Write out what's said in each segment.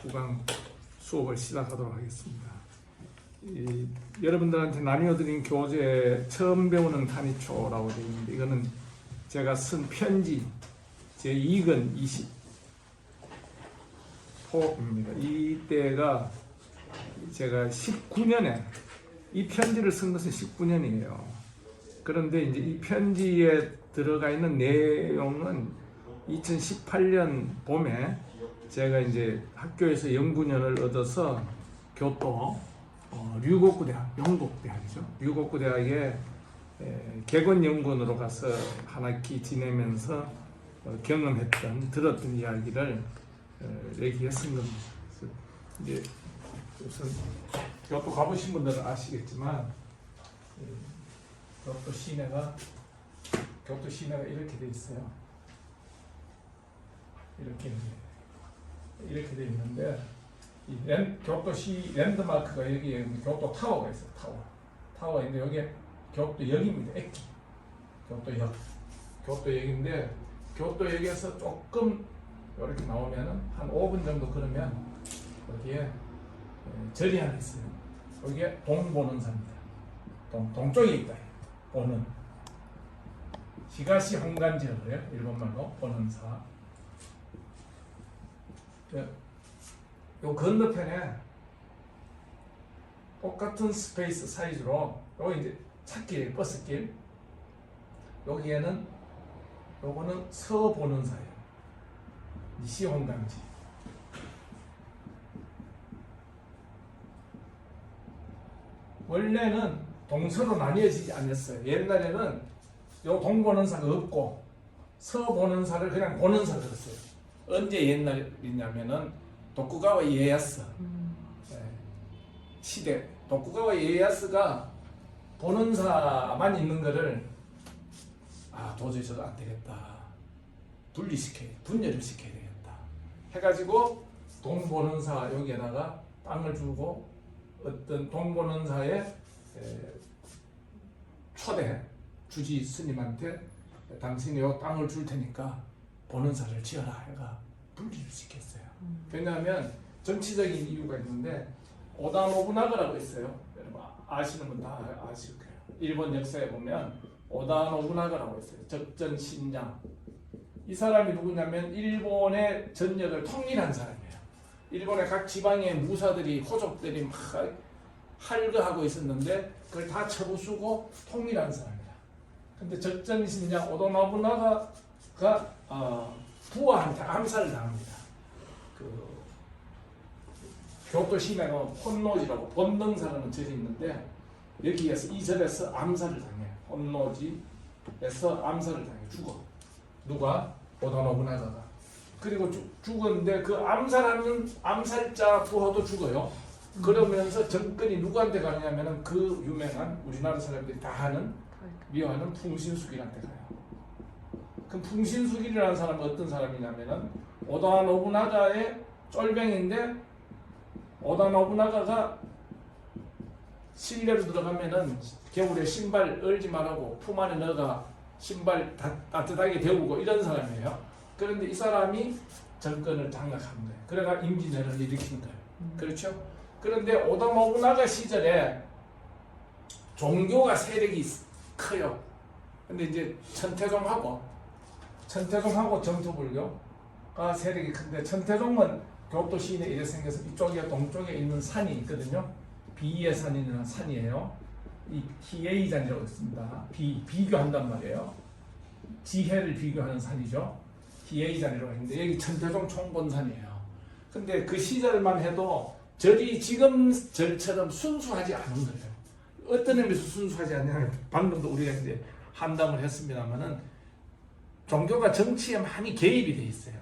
국왕 수업을 시작하도록 하겠습니다. 여러분들한테 나뉘어드린 교재 처음 배우는 탄이초라고 되어 있는데, 이거는 제가 쓴 편지 제 2권 20호입니다. 이때가 제가 19년에 이 편지를 쓴 것은 19년이에요. 그런데 이제 이 편지에 들어가 있는 내용은 2018년 봄에 제가 이제 학교에서 연구년을 얻어서 교토 류곡구대학, 영국대학이죠. 류곡구대학에 객원연구원으로 가서 한 학기 지내면서 경험했던, 들었던 이야기를 여기에 쓴 겁니다. 그래서 이제 우선 교토 가보신 분들은 아시겠지만, 교토 시내가 이렇게 돼 있어요. 이렇게 돼 있는데, 이 교토시 랜드마크가 여기에 교토 타워가 있어요. 타워인데 여기에 교토역입니다.駅. 교토역인데, 교토역에서 조금 이렇게 나오면은 한 5분 정도 걸으면 여기에 절이 하나 있어요. 여기에 동보는사입니다. 동쪽에 있다. 보는. 히가시 홍간지라고 그래요. 일본말로 보는사. 요 건너편에 똑같은 스페이스 사이즈로, 여기 이제 차길, 버스길, 여기에는 요거는 서보는사예요. 니시홍간지. 원래는 동서로 나뉘어지지 않았어요. 옛날에는 요 동보는사가 없고 서보는사를 그냥 보는사를 했어요. 언제 옛날이냐면은 도쿠가와 이에야스 시대, 도쿠가와 이에야스가 보는사만 있는 거를 도저히 저도 안 되겠다, 분열을 시켜야 되겠다 해가지고 동보는사 여기에다가 땅을 주고, 어떤 동보는사의 초대 주지 스님한테 당신이 요 땅을 줄 테니까 보는사를 지어라 해가 분리를 시켰어요. 왜냐하면 정치적인 이유가 있는데, 오다 노부나가라고 있어요. 여러분 아시는 분 다 아실 거예요. 일본 역사에 보면 오다 노부나가라고 있어요. 적전 신장. 이 사람이 누구냐면 일본의 전역을 통일한 사람이에요. 일본의 각 지방의 무사들이, 호족들이 막 할거하고 있었는데 그걸 다 쳐부수고 통일한 사람이다. 근데 적전 신장 오다 노부나가가 부하한테 암살을 당합니다. 교토 시내는 혼노지라고 본능사라는 절이 있는데, 여기에서 이 절에서 암살을 당해요. 혼노지에서 암살을 당해 죽어. 누가? 오다 노부나가가. 그리고 죽었는데 그 암살하는 암살자 부하도 죽어요. 그러면서 정권이 누구한테 가냐면은 그 유명한 우리나라 사람들이 다 하는, 미워하는 풍신수길한테 가요. 그 풍신수길이라는 사람은 어떤 사람이냐면은 오다 노부나가의 쫄병인데, 오다 노부나가가 실내로 들어가면은 겨울에 신발 얼지 말라고 품 안에 넣어가 신발 따뜻하게 데우고 이런 사람이에요. 그런데 이 사람이 정권을 장악한 거예요. 그래가 임진왜란을 일으킨 거예요. 그렇죠? 그런데 오다 노부나가 시절에 종교가 세력이 커요. 근데 이제 천태종하고 정토불교가 세력이 큰데, 천태종은 교토 시내 이래 생겨서 이쪽에 동쪽에 있는 산이 있거든요. 비예산이라는 산이에요. 이 히에이산이라고 있습니다. 비교한단 말이에요. 지혜를 비교하는 산이죠. 히에이산이라고 있는데 여기 천태종 총본산이에요. 근데 그 시절만 해도 절이 지금 절처럼 순수하지 않은 거예요. 어떤 의미에서 순수하지 않냐면, 방금도 우리가 이제 함담을 했습니다만은 종교가 정치에 많이 개입이 돼 있어요.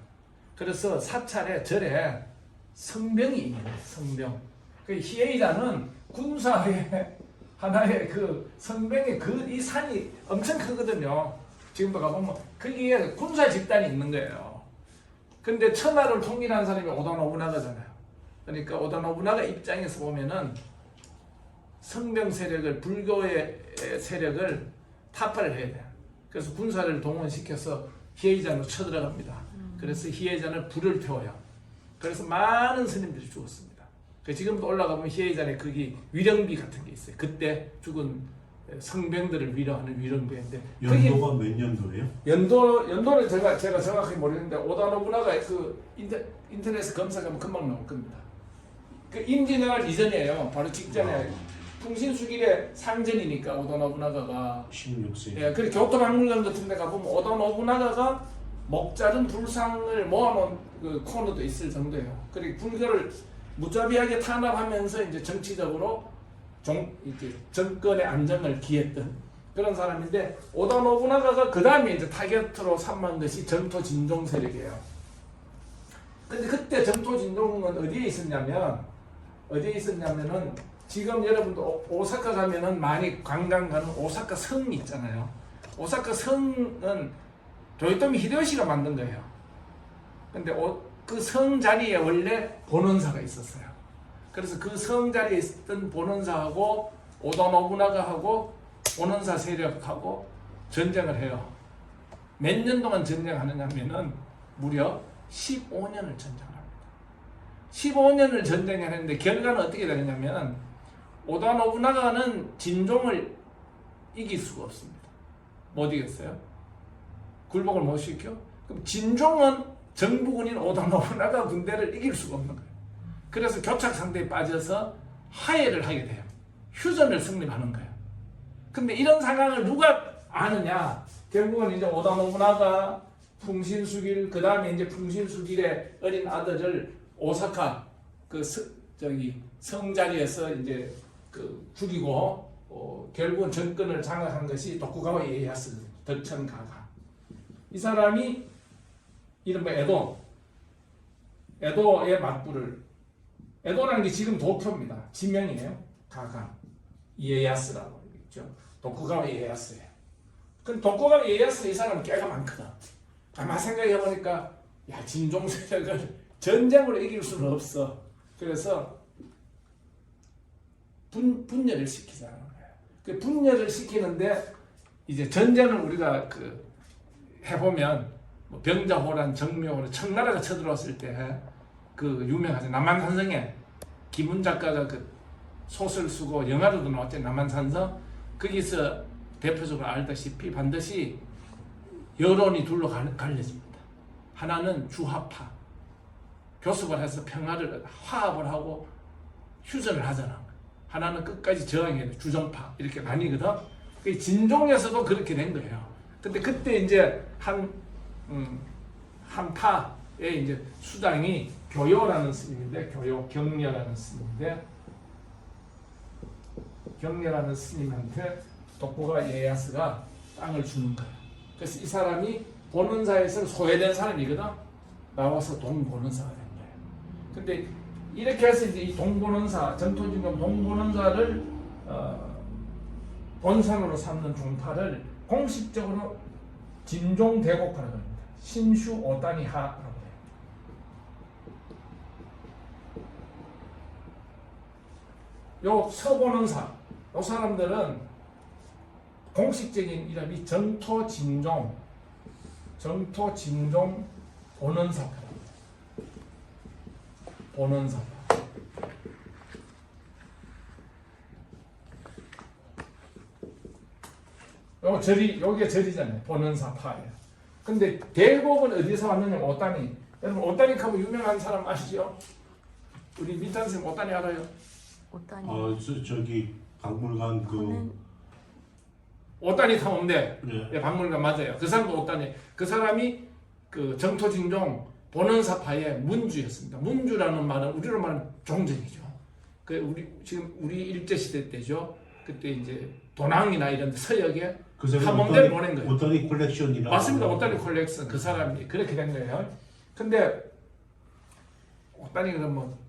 그래서 사찰에 절에 성병이 있는 거예요. 성병. 그 히에이라는 군사의 하나의 그 성병의 이 산이 엄청 크거든요. 지금도 가보면 거기에 군사 집단이 있는 거예요. 근데 천하를 통일한 사람이 오다 노부나가잖아요. 그러니까 오다 노부나가 입장에서 보면은 성병 세력을, 불교의 세력을 타파를 해야 돼요. 그래서 군사를 동원시켜서 히에이잔으로 쳐들어갑니다. 그래서 히에이잔을 불을 태워요. 그래서 많은 스님들이 죽었습니다. 지금도 올라가면 희해전에 거기 위령비 같은 게 있어요. 그때 죽은 성병들을 위로하는 위령비인데 연도가 몇 년도예요? 연도를 제가 정확히 모르겠는데 오다 노부나가 그 인터넷 검색하면 금방 나올 겁니다. 그 임진왜란 이전이에요. 바로 직전에 풍신수길의 상전이니까 오다 노부나가가 16세기. 예, 그리고 교토박물관 같은 데 가보면 오다 노부나가가 먹자른 불상을 모아놓은 그 코너도 있을 정도예요. 그리고 불교를 무자비하게 탄압하면서 이제 정치적으로 이제 정권의 안정을 기했던 그런 사람인데 오다 노부나가가 그 다음에 이제 타겟으로 삼은 것이 정토 진종 세력이에요. 근데 그때 정토 진종은 어디에 있었냐면은 지금 여러분도 오사카 가면은 많이 관광 가는 오사카 성 있잖아요. 오사카 성은 도요토미 히데요시가 만든 거예요. 근데 그 성 자리에 원래 본원사가 있었어요. 그래서 그 성 자리에 있었던 본원사하고 오다 노부나가하고 본원사 세력하고 전쟁을 해요. 몇 년 동안 전쟁하느냐면은 무려 15년을 전쟁합니다. 15년을 전쟁했는데 결과는 어떻게 되느냐면 오다 노부나가는 진종을 이길 수가 없습니다. 못 이겼어요. 굴복을 못 시켜. 그럼 진종은 정부군인 오다 노부나가 군대를 이길 수가 없는 거예요. 그래서 교착 상태에 빠져서 하해를 하게 돼요. 휴전을 승리하는 거예요. 근데 이런 상황을 누가 아느냐? 결국은 이제 오다 노부나가, 풍신수길, 그 다음에 이제 풍신수길의 어린 아들을 오사카 성 자리에서 이제 죽이고 결국은 정권을 장악한 것이 도쿠가와 이에야스 덕천가가. 이 사람이 이른바 에도의 맞불을, 에도라는 게 지금 도쿄입니다. 지명이에요. 가가 이에야스라고 있죠. 도쿠가와 이에야스예요. 근데 도쿠가와 이에야스 이 사람은 깨가 많거든. 가만 생각해보니까 야 진종 세력을 전쟁으로 이길 수는 없어. 그래서 분열을 시키자는 거예요. 그 분열을 시키는데 이제 전쟁을 우리가 해보면 뭐 병자호란, 정묘호란, 청나라가 쳐들어왔을 때 그 유명하죠. 남한산성에 김훈 작가가 그 소설 쓰고 영화로도 나왔죠. 남한산성. 거기서 대표적으로 알다시피 반드시 여론이 둘로 갈려집니다. 하나는 주화파, 교섭을 해서 평화를 화합을 하고 휴전을 하잖아. 하나는 끝까지 저항해야 돼. 주정파 이렇게 나뉘거든. 그 진종에서도 그렇게 된 거예요. 근데 그때 이제 한 파의 이제 수장이 교요라는 스님인데, 경려라는 스님인데, 경려라는 스님한테 도쿠가와 이에야스가 땅을 주는 거예요. 그래서 이 사람이 본원사에서 소외된 사람이거든. 나와서 동본원사가 된 거예요. 근데 이렇게 해서 이제 이 동본원사, 전토진경 동본원사를 본산으로 삼는 종파를 공식적으로 진종대곡파라고 합니다. 신슈 오다니하라고 해요. 요 서본원사, 요 사람들은 공식적인 이름이 정토진종 본원사파입니다. 본원사파. 요게 절이잖아요. 본원사파예요. 근데 대곡은 어디서 왔느냐? 오다니. 여러분 오다니 하면 유명한 사람 아시죠? 우리 민탄 선생님 오다니 알아요? 오다니. 저기 박물관 오다니 탐험대. 네. 예, 박물관 맞아요. 그 사람도 오다니. 그 사람이 그 정토진종 본원사파의 문주였습니다. 문주라는 말은 우리로 말하면 종전이죠. 우리 일제 시대 때죠. 그때 이제 도낭이나 이런 서역에 탐험대를 보낸 거예요. 오다니 콜렉션이라. 맞습니다. 오다니 콜렉션. 그 사람이 그렇게 된 거예요. 근데 오다니는 뭐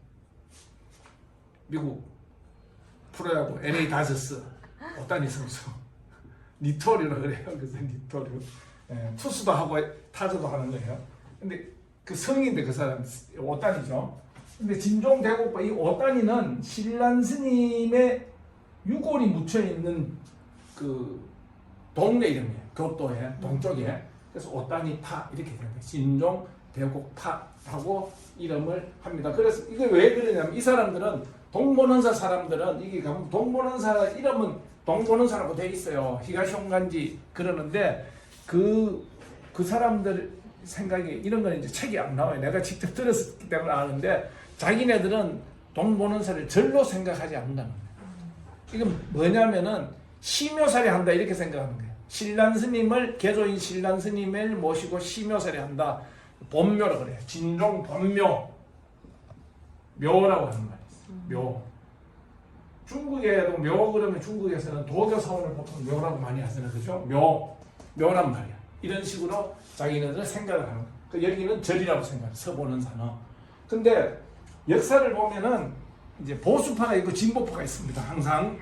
미국 프로야구 LA 다저스 오다니 선수 니토리로 그래요. 그래서 니토리. 예, 투수도 하고 타자도 하는 거예요. 근데 그 성인데 그 사람 오다니죠. 근데 진종대곡파 이 오다니는 신란 스님의 유골이 묻혀 있는 그 동네 이름이에요. 교토에 동쪽에. 그래서 오다니파 이렇게 되는 거예요. 진종 대곡파라고 이름을 합니다. 그래서 이게 왜 그러냐면 이 사람들은 동본원사 사람들은 이게 가면 동본원사 이름은 동본원사라고 돼 있어요. 히가시온간지 그러는데 그 사람들 생각에 이런 건 이제 책이 안 나와요. 내가 직접 들었기 때문에 아는데 자기네들은 동본원사를 절로 생각하지 않는다는 거예요. 이건 뭐냐면은 시묘살이 한다 이렇게 생각하는 거예요. 신란 스님을 개조인 신란 스님을 모시고 시묘살이 한다. 본묘라 그래요. 진종 본묘 묘라고 하는 말이에요. 묘. 중국에도 묘 그러면 중국에서는 도교 사원을 보통 묘라고 많이 하잖아요. 그죠? 묘란 말이야. 이런 식으로 자기네들 생각을 하는 거예요. 여기는 절이라고 생각해요. 서보는 산업. 근데 역사를 보면은 이제 보수파가 있고 진보파가 있습니다. 항상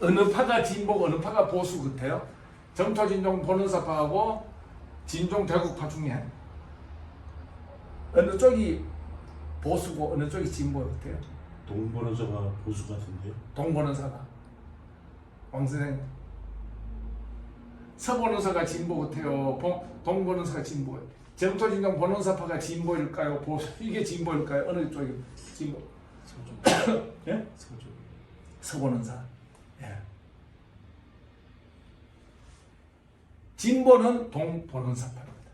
어느 파가 진보고 어느 파가 보수 같아요. 정토진종 보는사파하고 진종 대국파 중에 어느 쪽이 보수고 어느 쪽이 진보 같아요? 동본원사가 보수 같은데요. 동본원사가 왕 선생 서본원사가 진보 같아요. 동본원사가 진보. 정토진종 본원사파가 진보일까요? 보수 이게 진보일까요? 어느 쪽이 진보? 서쪽. 예? 서쪽. 서본원사. 예. 진보는 동본원사파입니다.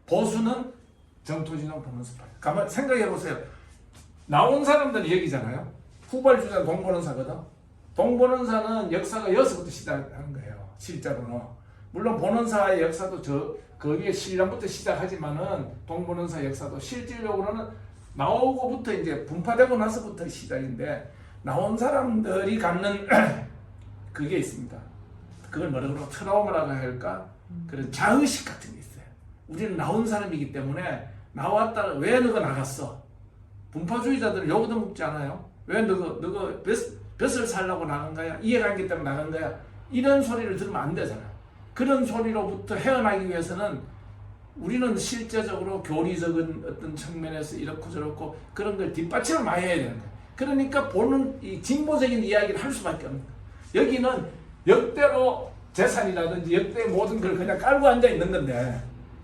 보수는 정토진종 본원사파. 가만 생각해 보세요. 나온 사람들은 여기잖아요. 후발주자는 동본원사거든. 동본원사는 역사가 여기서부터 시작하는 거예요. 실제로는. 물론 본원사의 역사도 거기에 신라부터 시작하지만은 동본원사 역사도 실질적으로는 나오고부터 이제 분파되고 나서부터 시작인데 나온 사람들이 갖는 그게 있습니다. 그걸 뭐라고 트라우마라고 할까? 그런 자의식 같은 게 있어요. 우리는 나온 사람이기 때문에 나왔다가 왜 너가 나갔어? 분파주의자들은 요거도 묻지 않아요. 왜 너가 뱃을 살라고 나간 거야? 이해관계 때문에 나간 거야? 이런 소리를 들으면 안 되잖아요. 그런 소리로부터 헤어나기 위해서는 우리는 실제적으로 교리적인 어떤 측면에서 이렇고 저렇고 그런 걸 뒷받침을 많이 해야 되는 거예요. 그러니까 보는 이 진보적인 이야기를 할 수밖에 없는 거예요. 여기는 역대로 재산이라든지 역대 모든 걸 그냥 깔고 앉아 있는 건데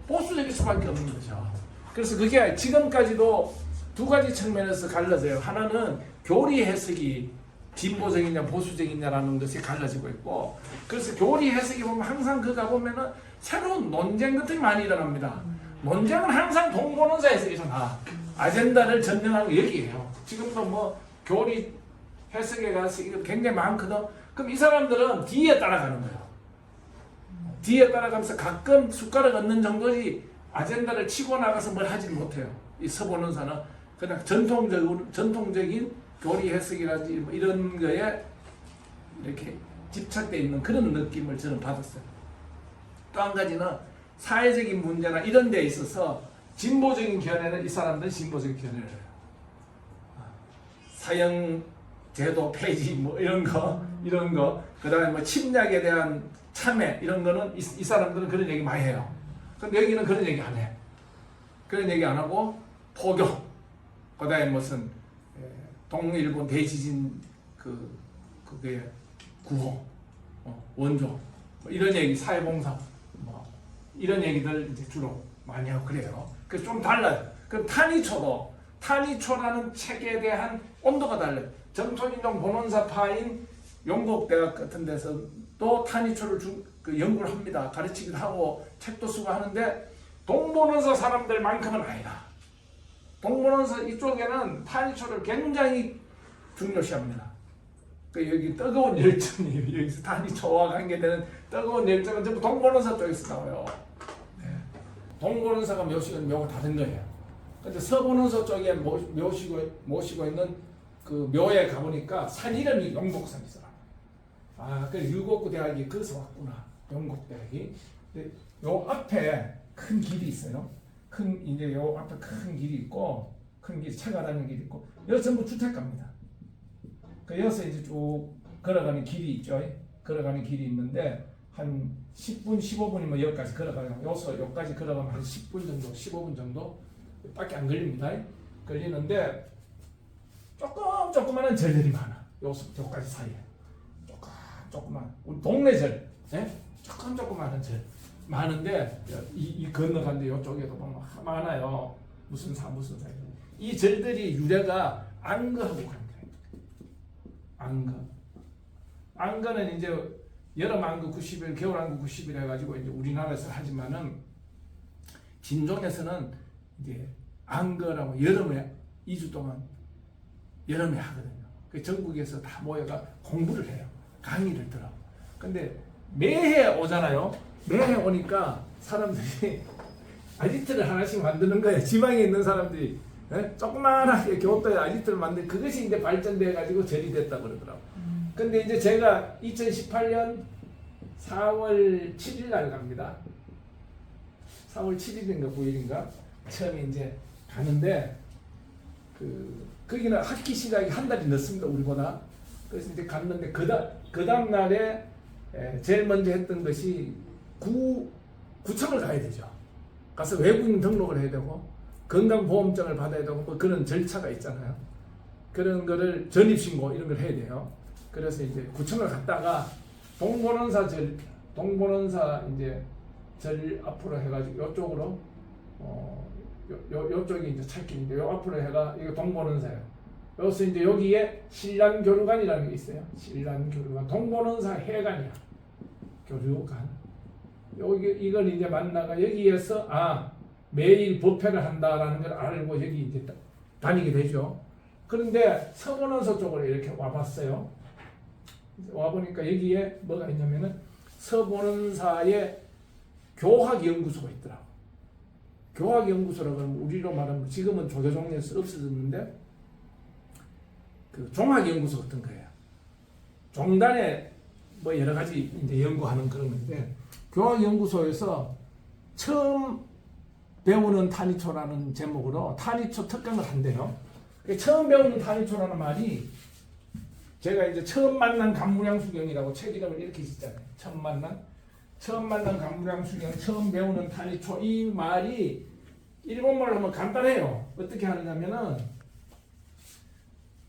보수적일 수밖에 없는 거죠. 그래서 그게 지금까지도 두 가지 측면에서 갈라져요. 하나는 교리 해석이 진보적이냐 보수적이냐라는 것이 갈라지고 있고, 그래서 교리 해석이 보면 항상 그가 보면은 새로운 논쟁 같은 게 많이 일어납니다. 논쟁은 항상 동본원사에서 일어나. 아젠다를 전쟁하는 게 여기에요. 지금도 뭐 교리 해석에 가서 이거 굉장히 많거든. 그럼 이 사람들은 뒤에 따라가는 거예요. 뒤에 따라가면서 가끔 숟가락 얹는 정도지 아젠다를 치고 나가서 뭘 하지 못해요. 이 서본원사는 그냥 전통적인 교리 해석이라든지 뭐 이런 거에 이렇게 집착되어 있는 그런 느낌을 저는 받았어요. 또 한 가지는 사회적인 문제나 이런 데 있어서 진보적인 견해는 이 사람들은 진보적인 견해를 해요. 사형 제도 폐지 뭐 이런 거 그다음에 뭐 침략에 대한 참회 이런 거는 이 사람들은 그런 얘기 많이 해요. 근데 여기는 그런 얘기 안 해. 그런 얘기 안 하고 포교 그다음에 무슨 동일본 대지진 그게 구호 원조 뭐 이런 얘기 사회봉사 뭐 이런 얘기들 이제 주로 많이 하고 그래요. 그래서 좀 달라요. 그럼 타니초라는 책에 대한 온도가 달라요. 정토진종 본원사파인 용국대학 같은 데서도 타니초를 연구를 합니다. 가르치기도 하고 책도 쓰고 하는데 동본원사 사람들만큼은 아니다. 동본원사 이쪽에는 타니초를 굉장히 중요시합니다. 여기 뜨거운 열정이 여기서 타니초와 관계되는 뜨거운 열정은 전부 동본원사 쪽에서 나와요. 네. 동본원사가 묘시는 묘가 다른 거예요. 근데 서본원사 쪽에 모시고 있는 그 묘에 가보니까 산 이름이 용곡산이더라. 그 유곡구 대학이 거기서 왔구나. 용곡대학이. 요 앞에 큰 길이 있어요. 이제 요 앞에 큰 길이 있고, 큰 길, 차가 다니는 길이 있고, 여기 전부 주택가입니다. 여기서 이제 쭉 걸어가는 길이 있죠. 걸어가는 길이 있는데, 한 10분, 15분이면 여기까지 걸어가요. 여기까지 걸어가면 한 10분 정도, 15분 정도 밖에 안 걸립니다. 걸리는데, 조그마한 절들이 많아. 여기까지 사이에. 조그만. 우리 동네 절. 조그마한 절. 많은데 이 건너간데 이쪽에도 보면 많아요. 무슨 사. 이 절들이 유래가 앙거하고 관계해요. 앙거는 이제 여름 앙거 90일, 겨울 앙거 90일 해가지고 이제 우리나라에서 하지만은 진종에서는 이제 앙거라고 여름에 2주 동안 여름에 하거든요. 그 전국에서 다 모여가 공부를 해요. 강의를 들어. 근데 매해 오잖아요. 매해 오니까 사람들이 아지트를 하나씩 만드는 거예요. 지방에 있는 사람들이 조그만하게 교토에 아지트를 만든 그것이 이제 발전돼 가지고 절이 됐다고 그러더라고. 근데 이제 제가 2018년 4월 7일 날 갑니다. 4월 7일인가 9일인가 처음에 이제 가는데 거기는 학기 시작이 한 달이 늦습니다. 우리보다. 그래서 이제 갔는데 그 다음 날에 제일 먼저 했던 것이 구청을 가야 되죠. 가서 외국인 등록을 해야 되고 건강보험증을 받아야 되고 뭐 그런 절차가 있잖아요. 그런 거를 전입신고 이런 걸 해야 돼요. 그래서 이제 구청을 갔다가 동본원사 이제 절 앞으로 해가지고 이쪽으로 요쪽이 이제 찾길인데 요 앞으로 해가 이거 동본원사예요. 여기서 이제 여기에 신란교류관이라는 게 있어요. 신란교류관 동본원사 해관이야. 교류관. 여기 이걸 이제 만나가 여기에서 매일 법회를 한다라는 걸 알고 여기 이제 다니게 되죠. 그런데 서본원서 쪽으로 이렇게 와봤어요. 와보니까 여기에 뭐가 있냐면은 서본원사의 교학연구소가 있더라고. 교학연구소라고 하면 우리로 말하면 지금은 조계종에서 없어졌는데 그 종학연구소 같은 거예요. 종단에 뭐 여러 가지 이제 연구하는 그런 건데 교학연구소에서 처음 배우는 타니초라는 제목으로 타니초 특강을 한대요. 처음 배우는 타니초라는 말이 제가 이제 처음 만난 간무량수경이라고 책 이름을 이렇게 짓잖아요. 처음 만난 간무량수경, 처음 배우는 타니초 이 말이 일본말로 하면 간단해요. 어떻게 하느냐면은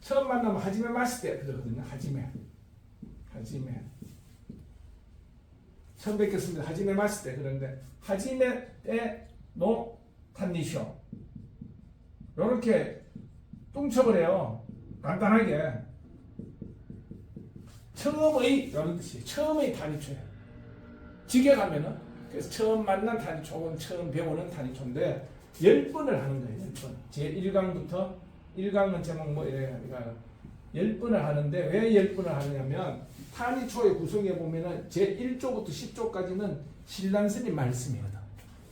처음 만나면 하지메 마시테 그러거든요. 하지메 처음 뵙겠습니다. 하지메 마시테 그런데 하지메에 노 탄니쇼 이렇게 뚱척을 해요. 간단하게 처음의 이런 뜻이 처음의 타니초예요. 직역하면은 그래서 처음 만난 타니초는 처음 배우는 타니초인데 10번을 하는 거예요. 10번. 제1강부터 1강은 제목 뭐 이래가 10번을 하는데 왜 10번을 하느냐면 타니초의 구성에 보면은 제1조부터 10조까지는 신란 스님 말씀이거든.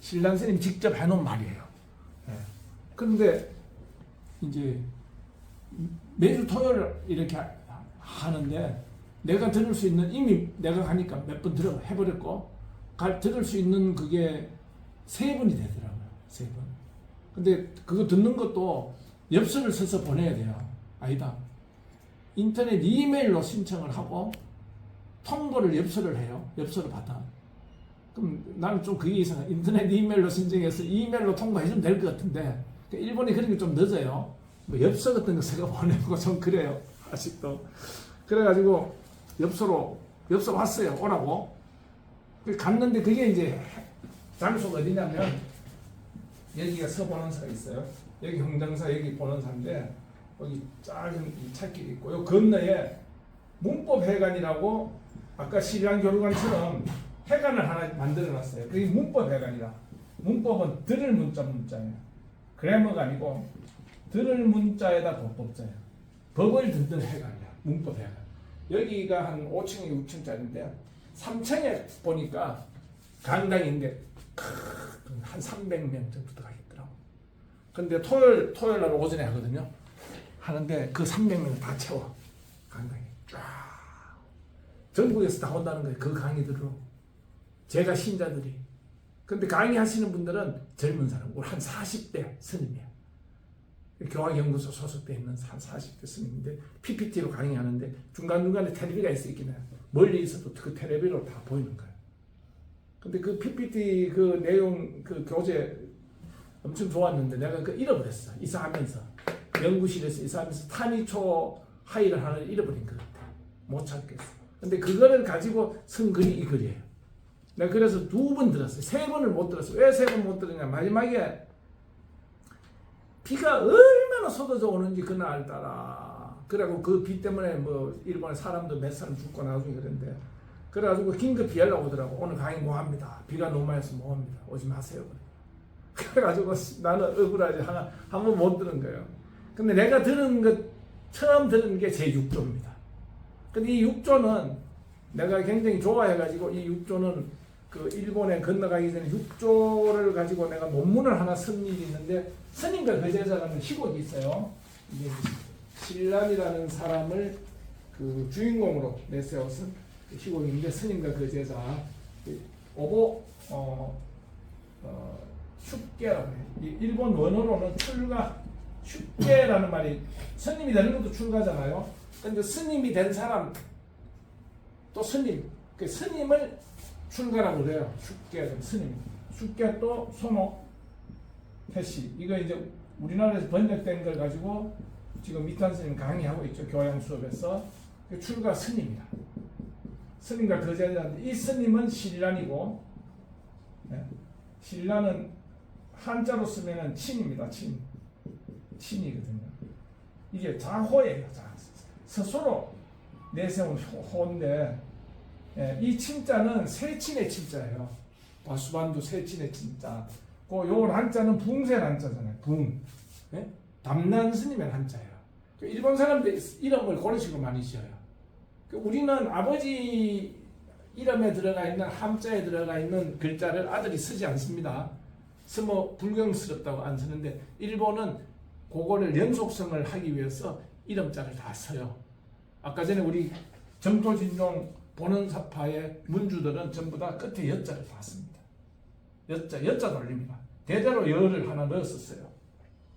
신란 스님 직접 해놓은 말이에요. 그런데 이제 매주 토요일 이렇게 하는데 내가 들을 수 있는 이미 내가 가니까 몇 번 해버렸고 들을 수 있는 그게 3번이 되더라고요. 3번. 근데 그거 듣는 것도 엽서를 써서 보내야 돼요. 아니다. 인터넷 이메일로 신청을 하고 통보를 엽서를 해요. 엽서를 받아. 그럼 나는 좀 그게 이상해. 인터넷 이메일로 신청해서 이메일로 통보해주면 될 것 같은데 일본이 그런 게 좀 늦어요. 뭐 엽서 같은 거 제가 보내고 좀 그래요. 아직도. 그래가지고 엽서 왔어요. 오라고. 갔는데 그게 이제 장소가 어디냐면 여기가 서본원사가 있어요. 여기 흥정사 여기 본원사인데 여기 작은 이 찻길이 있고 요 건너에 문법회관이라고 아까 신란교류관처럼 회관을 하나 만들어놨어요. 그게 문법회관이라. 문법은 들을 문자예요. 그래머가 아니고 들을 문자에다 법법자예요. 법을 듣는 회관이야. 문법회관. 여기가 한 5층에 6층짜리인데 3층에 보니까 강당인데 한 300명 정도 가겠더라고. 근데 토요일 날 오전에 하거든요. 하는데 그 300명을 다 채워. 강당에 쫙. 전국에서 다 온다는 거예요. 그 강의들로. 제가 신자들이. 근데 강의하시는 분들은 젊은 사람, 한 40대 스님이에요. 교학연구소 소속돼 있는 한 40대 스님인데 PPT로 강의하는데 중간중간에 텔레비가 있긴 해요. 멀리 있어도 그 텔레비로 다 보이는 거예요. 근데 그 PPT 그 내용 그 교재 엄청 좋았는데 내가 그 잃어버렸어. 이사하면서 연구실에서 이사하면서 타니초 하이를 하나를 잃어버린 것 같아. 못 찾겠어. 근데 그거를 가지고 쓴 글이 이 글이에요. 내가 그래서 2번 들었어요. 3번을 못 들었어요. 왜 3번 못 들었냐? 마지막에 비가 얼마나 쏟아져 오는지 그날 따라. 그래갖고 그 비 때문에 뭐 일본에 사람도 몇 사람 죽고 나중에 그랬는데, 그래가지고 긴급히 연락 오더라고. 오늘 강의 뭐 합니다. 비가 너무 많이 와서 뭐 합니다. 오지 마세요. 그래가지고 나는 억울하지. 한번 못 들은 거예요. 근데 내가 들은 것, 처음 들은 게 제 6조입니다. 근데 이 6조는 내가 굉장히 좋아해가지고, 이 6조는 그 일본에 건너가기 전에 6조를 가지고 내가 논문을 하나 쓴 일이 있는데, 스님과 그 제자라는 희곡이 있어요. 이게 신란이라는 사람을 그 주인공으로 내세워서 희곡인데, 스님과 그 제자 오보 슈께라고 해요. 일본 원어로는 출가, 슈께라는 말이 스님이 되는 것도 출가잖아요. 근데 스님이 된 사람 또 스님, 그 스님을 출가라고 그래요. 슈께 스님, 슈께 또 소모 태시. 이거 이제 우리나라에서 번역된 걸 가지고 지금 미탄 스님 강의하고 있죠. 교양 수업에서. 출가 스님이다. 스님과 그 제자인데, 이 스님은 신란이고, 네. 신란은 한자로 쓰면은 친입니다. 친이거든요. 이게 자호예요. 스스로 내세운 호인데, 예, 이 친자는 세친의 친자예요. 바수반두 세친의 친자. 그 요 한자는 붕세 한자잖아요. 붕. 예? 담난 스님의 한자예요. 일본 사람들 이름을 그런 식으로 많이 지어요. 우리는 아버지 이름에 들어가 있는 함자에 들어가 있는 글자를 아들이 쓰지 않습니다. 쓰면 불경스럽다고 안 쓰는데, 일본은 그거를 연속성을 하기 위해서 이름자를 다 써요. 아까 전에 우리 정토진종 보는사파의 문주들은 전부 다 끝에 여자를 다 씁니다. 여자 돌립니다. 대대로 여를 하나 넣었었어요.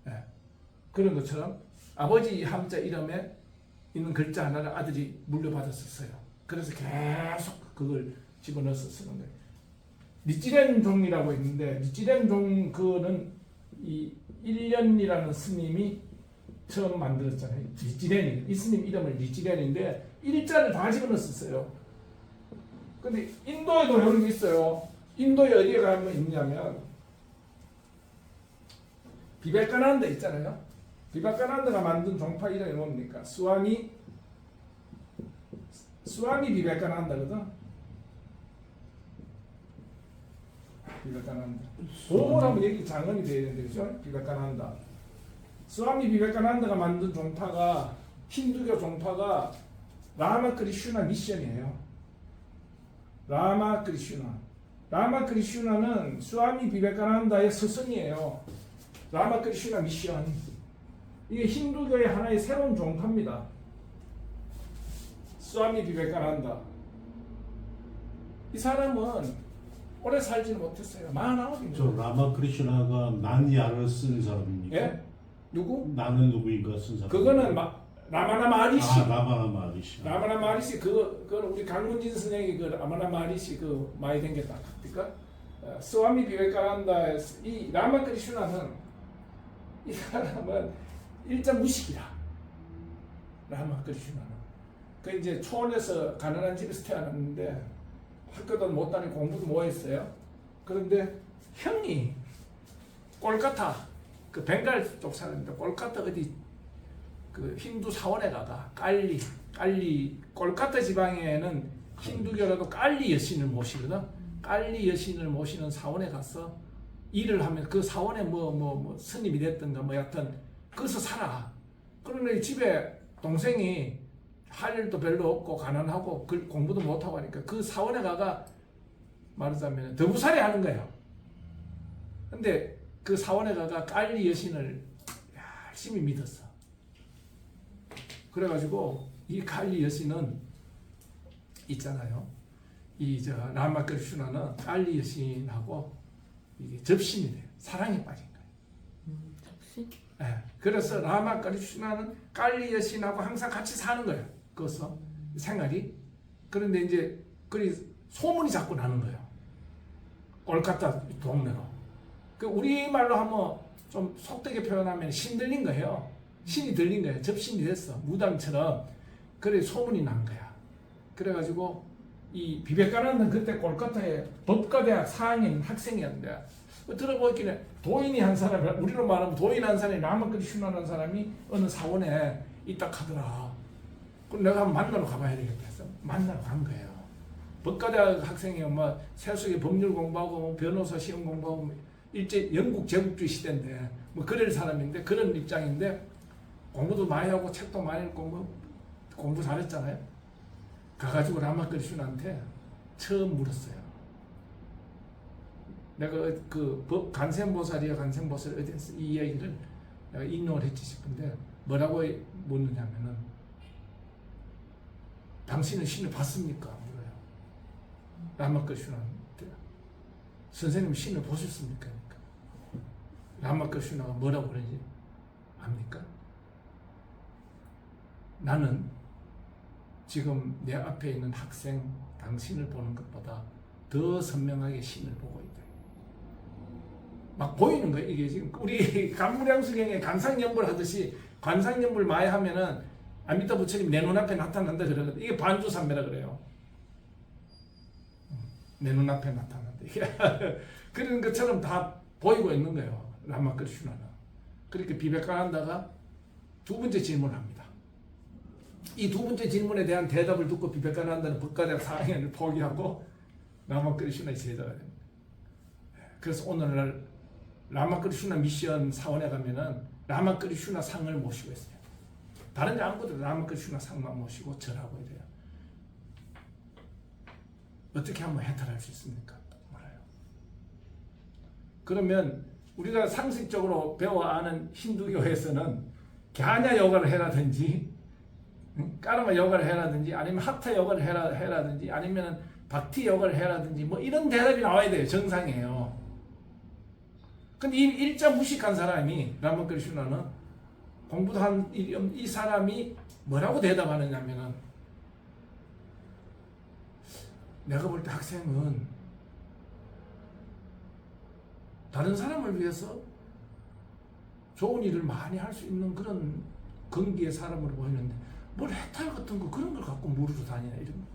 네. 그런 것처럼 아버지 함자 이름에 있는 글자 하나를 아들이 물려받았었어요. 그래서 계속 그걸 집어넣어서 쓰는 거예요. 니찌렌 종이라고 있는데, 니찌렌 종 그는 이 일련이라는 스님이 처음 만들었잖아요. 니찌렌이, 이 스님 이름을 니찌렌인데 일자를 다 집어넣었어요. 근데 인도에도 이런 게 있어요. 인도에 어디에 가면 있냐면 비베카난다 있잖아요. 비베카난다가 만든 종파 이름이 뭡니까? 스와미 비베카난다거든. 비베카난다. 보호라면 여기 장언이 돼야 되는데, 그죠? 비베카난다. 스와미 비베카난다가 만든 종파가, 힌두교 종파가 라마크리슈나 미션이에요. 라마크리슈나는 스와미 비베카난다의 스승이에요. 라마크리슈나 미션. 이게 힌두교의 하나의 새로운 종파입니다. 스와미 비베카난다. 이 사람은 오래 살지는 못했어요. 49인가. 저 라마크리슈나가 난야를 쓴 사람입니까? 예? 누구? 나는 누구인가 쓴 사람. 그거는 라마나 마리시. 라마나 마리시. 라마나 마리시 그거는 우리 강문진 선생이 그 라마나 마리시 그 많이 댕겼다. 그러니까 스와미 비베카난다의 이 라마크리슈나는, 이 사람은 일단 무식이다. 라마크리슈나는. 그 이제 초원에서 가난한 집에서 태어났는데 학교도 못 다니고 공부도 못 했어요. 그런데 형이 꼴카타, 그 벵갈 쪽 사람인데, 꼴카타 어디 그 힌두 사원에 가가 깔리 꼴카타 지방에는 힌두교라도 깔리 여신을 모시거든. 깔리 여신을 모시는 사원에 가서 일을 하면 그 사원에 뭐 스님이 됐든가 뭐 여하튼 거기서 살아. 그런데 집에 동생이 할 일도 별로 없고 가난하고 공부도 못하고 하니까 그 사원에 가가 말하자면 더부살이 하는 거예요. 근데 그 사원에 가가 깔리 여신을 열심히 믿었어. 그래가지고 이 깔리 여신은 있잖아요. 이 저 라마크리슈나는 깔리 여신하고 이게 접신이 돼요. 사랑에 빠진 거예요. 접신? 네. 그래서 라마크리슈나는 깔리 여신하고 항상 같이 사는 거예요. 거기서 생활이. 그런데 이제 그 소문이 자꾸 나는 거예요. 꼴카타 동네로. 그 우리 말로 하면 좀 속되게 표현하면 신들린 거예요. 신이 들린 거예요. 접신이 됐어. 무당처럼. 그래 소문이 난 거야. 그래가지고 이 비백관한다는 그때 콜카타에 법과대학 4학년 학생이었는데 들어보기에 도인이 한 사람이, 우리로 말하면 도인 한 사람이 라마크리 슈나라는 사람이 어느 사원에 있다 하더라. 그럼 내가 한번 만나러 가봐야 되겠다 해서 만나러 간 거예요. 법과대학 학생이 뭐 세속의 법률 공부하고 뭐 변호사 시험 공부하고 일제 영국 제국주의 시대인데 뭐 그럴 사람인데 그런 입장인데 공부도 많이 하고 책도 많이 읽고 뭐 공부 잘했잖아요. 가가지고 라마크리 슈나한테 처음 물었어요. 내가 그 간센보살이야 간센보살 어디서 이 이야기를 내가 인용을 했지 싶은데 뭐라고 묻느냐면은 당신은 신을 봤습니까? 물어요. 라마크리 슈나한테 선생님 신을 보셨습니까? 그러니까 라마크리 슈나가 뭐라고 그러지 압니까? 나는 지금 내 앞에 있는 학생 당신을 보는 것보다 더 선명하게 신을 보고 있다. 막 보이는 거예요. 이게 지금 우리 간무량수경에 관상연불 하듯이 관상연불 많이 하면은 아미타 부처님 내 눈앞에 나타난다 그러거든. 이게 반주삼매라 그래요. 내 눈앞에 나타난다. 그런 것처럼 다 보이고 있는 거예요. 라마크리 슈나는. 그렇게 비백관한다가 두 번째 질문을 합니다. 이 두 번째 질문에 대한 대답을 듣고 비백관한다는 법과대학 4학년을 포기하고 라마크리 슈나의 제자가 됩니다. 그래서 오늘날 라마크리 슈나 미션 사원에 가면은 라마크리 슈나 상을 모시고 있어요. 다른 데 아무것도 라마크리 슈나 상만 모시고 절하고 이래요. 어떻게 하면 해탈할 수 있습니까? 몰라요. 그러면 우리가 상식적으로 배워 아는 힌두교에서는 갸냐 요가를 해라든지 까르마 요가를 해라든지 아니면 하타 요가를 해라든지 아니면 박티 요가를 해라든지 뭐 이런 대답이 나와야 돼요. 정상이에요. 근데 이 일자 무식한 사람이 라마크리 슈나는 공부도 한 이 사람이 뭐라고 대답하느냐면은 내가 볼 때 학생은 다른 사람을 위해서 좋은 일을 많이 할 수 있는 그런 근기의 사람으로 보이는데 뭘 해탈 같은 거 그런 걸 갖고 물으러 다니나 이런 거.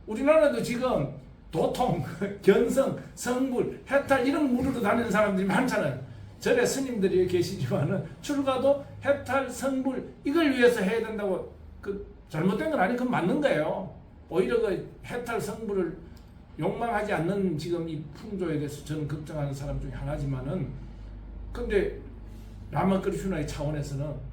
우리나라도 지금 도통, 견성, 성불, 해탈 이런 물으러 다니는 사람들이 많잖아요. 절에 스님들이 계시지만은 출가도 해탈, 성불 이걸 위해서 해야 된다고 그 잘못된 건 아니 그건 맞는 거예요. 오히려 그 해탈, 성불을 욕망하지 않는 지금 이 풍조에 대해서 저는 걱정하는 사람 중에 하나지만은 근데 라마크리 슈나의 차원에서는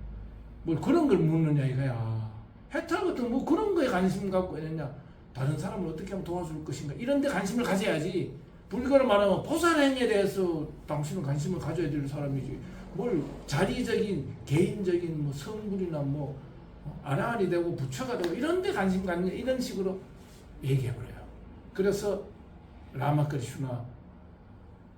뭘 그런 걸 묻느냐 이거야. 해탈 같은 뭐 그런 거에 관심 갖고 있느냐. 다른 사람을 어떻게 하면 도와줄 것인가 이런 데 관심을 가져야지. 불교로 말하면 보살행위에 대해서 당신은 관심을 가져야 될 사람이지. 뭘 자리적인 개인적인 뭐 성불이나 뭐 아라한이 되고 부처가 되고 이런 데 관심 갖느냐 이런 식으로 얘기해버려요. 그래서 라마크리 슈나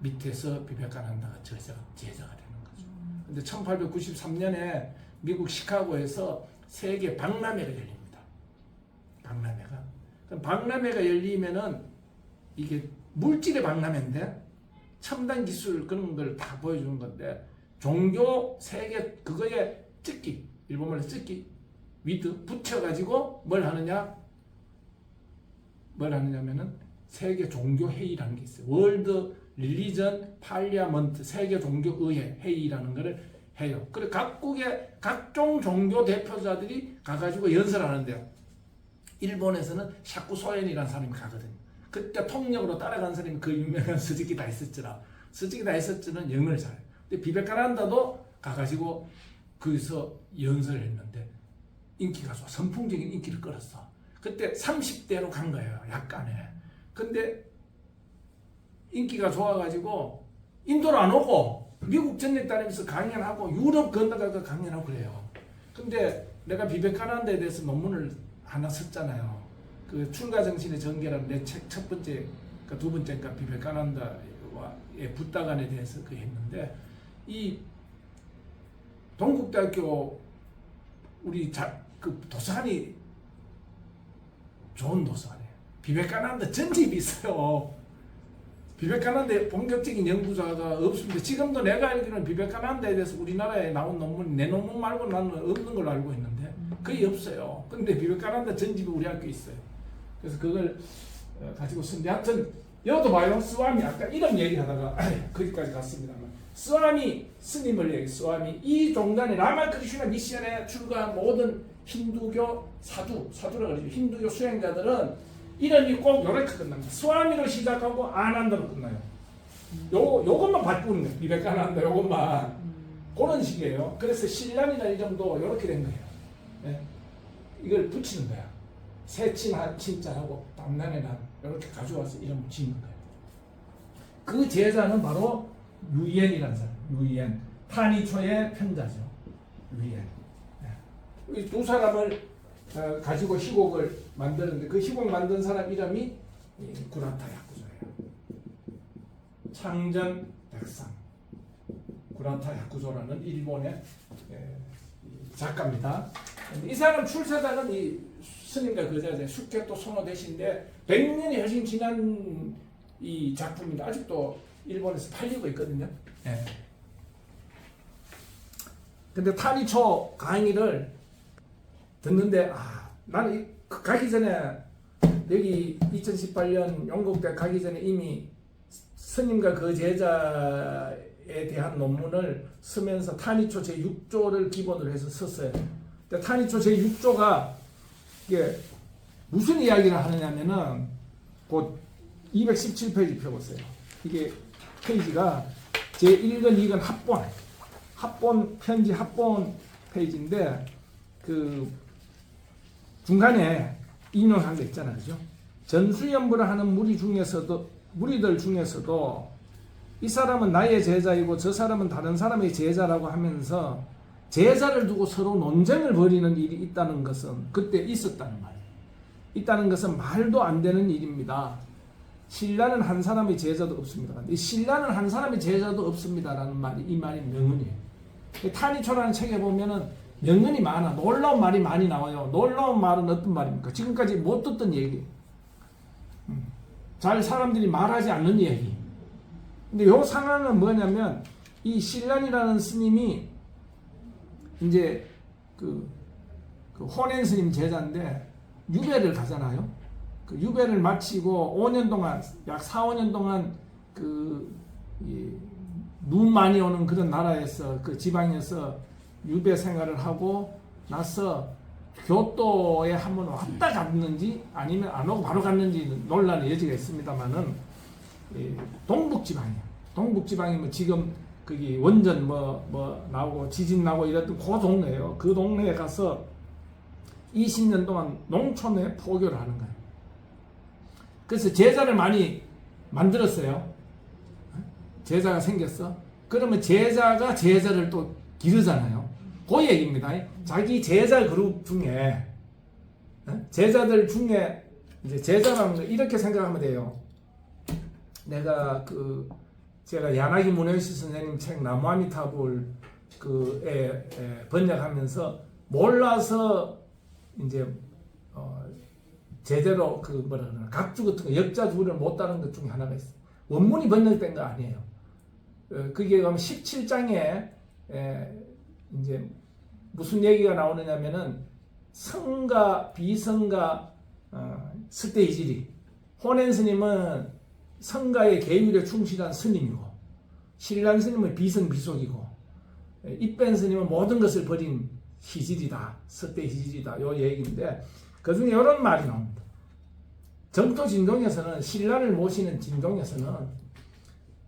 밑에서 비백관한다가 제자가 되는 거죠. 근데 1893년에 미국 시카고에서 세계 박람회가 열립니다. 박람회가. 그럼 박람회가 열리면은 이게 물질의 박람회인데 첨단 기술 그런 걸 다 보여주는 건데 종교 세계 그거에 찍기 일본말로 찍기 위드 붙여가지고 뭘 하느냐면은 세계 종교 회의라는 게 있어요. 월드 릴리전 팔리아먼트 세계 종교 의회 회의라는 거를 해요. 그래 각국의 각종 종교 대표자들이 가가지고 연설하는데요. 일본에서는 샤쿠 소엔이라는 사람이 가거든요. 그때 통역으로 따라간 사람이 그 유명한 스즈키 다이서츠라. 스즈키 다이서츠는 영어를 잘해요. 근데 비백관한다도 가가지고 거기서 연설을 했는데 인기가 좋아. 선풍적인 인기를 끌었어. 그때 30대로 간 거예요. 약간에. 근데 인기가 좋아가지고 인도로 안 오고 미국 전역 다니면서 강연하고 유럽 건너가서 강연하고 그래요. 근데 내가 비백관한다에 대해서 논문을 하나 썼잖아요. 그 출가정신의 전개라는 내 책 첫 번째, 그러니까 두 번째가 비백관한다의 붓다간에 대해서 그 했는데 이 동국대학교 우리 그 도서관이 좋은 도서관이에요. 비백관한다 전집이 있어요. 비백관한다에 본격적인 연구자가 없습니다. 지금도 내가 알기로는 비백관한다에 대해서 우리나라에 나온 논문, 내 논문 말고 나는 없는 걸로 알고 있는데 거의 없어요. 근데 비백관한다 전집이 우리 학교에 있어요. 그래서 그걸 가지고 쓰는데 하여튼 여기도 봐요. 스와미 아까 이름 얘기하다가 거기까지 갔습니다만 스와미 스님을 얘기 스와미 이 종단의 라마크리슈나 미션에 출가한 모든 힌두교 사두라 그러죠. 힌두교 수행자들은 이름이 꼭 요렇게 끝납니다. 스와미로 시작하고 아난다로 끝나요. 요것만 바꾸는 거예요. 비베카난다 요것만 그런 식이에요. 그래서 신라이라는 이름도 요렇게 된 거예요. 네? 이걸 붙이는 거야. 새친한 친자하고 남난의 남 이렇게 가져와서 이름을 지은 거예요. 그 제자는 바로 유이엔이라는 사람. 유이엔 타니초의 편자죠. 유이엔. 네. 이 두 사람을 가지고 희곡을 만드는데 그 희곡 만든 사람 이름이 구라타 야쿠조예요. 창전 백상 구라타 야쿠조라는 일본의 작가입니다. 이 사람 출세자는 이 스님과 거자재 숙개또 소노대신데 100년이 훨씬 지난 이 작품인데 아직도 일본에서 팔리고 있거든요. 네. 근데 타니초 강의를 듣는데 나는 가기 전에 여기 2018년 영국대 가기 전에 이미 스님과 그 제자에 대한 논문을 쓰면서 타니초 제6조를 기본으로 해서 썼어요. 근데 타니초 제6조가 이게 무슨 이야기를 하느냐면은 곧 217페이지 펴보세요. 이게 페이지가 제1권 2권 합본 편지 합본 페이지인데 그 중간에 인용한 게 있잖아요. 그죠? 전수연부를 하는 무리들 중에서도 이 사람은 나의 제자이고 저 사람은 다른 사람의 제자라고 하면서 제자를 두고 서로 논쟁을 벌이는 일이 있다는 것은 그때 있었다는 말이에요. 있다는 것은 말도 안 되는 일입니다. 신라는 한 사람의 제자도 없습니다. 이 신라는 한 사람의 제자도 없습니다라는 말이 이 말이 명언이에요. 타니초라는 책에 보면은 명언이 많아. 놀라운 말이 많이 나와요. 놀라운 말은 어떤 말입니까? 지금까지 못 듣던 얘기. 잘 사람들이 말하지 않는 얘기. 근데 이 상황은 뭐냐면 이 신란이라는 스님이 이제 그 호넨 스님 제자인데 유배를 가잖아요. 그 유배를 마치고 5년 동안 약 4, 5년 동안 눈 많이 오는 그런 나라에서 그 지방에서 유배 생활을 하고 나서 교토에 한번 왔다 갔는지 아니면 안 오고 바로 갔는지 논란의 여지가 있습니다만은 동북지방이에요. 동북지방이면 지금 거기 원전 뭐 나오고 지진 나고 이랬던 그 동네예요. 그 동네에 가서 20년 동안 농촌에 포교를 하는 거예요. 그래서 제자를 많이 만들었어요. 제자가 생겼어. 그러면 제자가 제자를 또 기르잖아요. 그 얘기입니다. 자기 제자 그룹 중에 제자들 중에 이제 제자라는 거 이렇게 생각하면 돼요. 제가 야나기 무네시 선생님 책 나무아미타불 번역하면서 몰라서 이제 제대로 각주 같은 거 역자 두를 못 따는 것 중에 하나가 있어요. 원문이 번역된 거 아니에요. 그게 그럼 17장에 이제 무슨 얘기가 나오느냐면은 성가 비성가 스테이지리 호넨 스님은 성가의 계율에 충실한 스님이고 신란 스님은 비성비속이고 입벤 스님은 모든 것을 버린 희질이다 스테이지리다 요 얘기인데 그 중에 이런 말이 나옵니다. 정토 진동에서는 신란을 모시는 진동에서는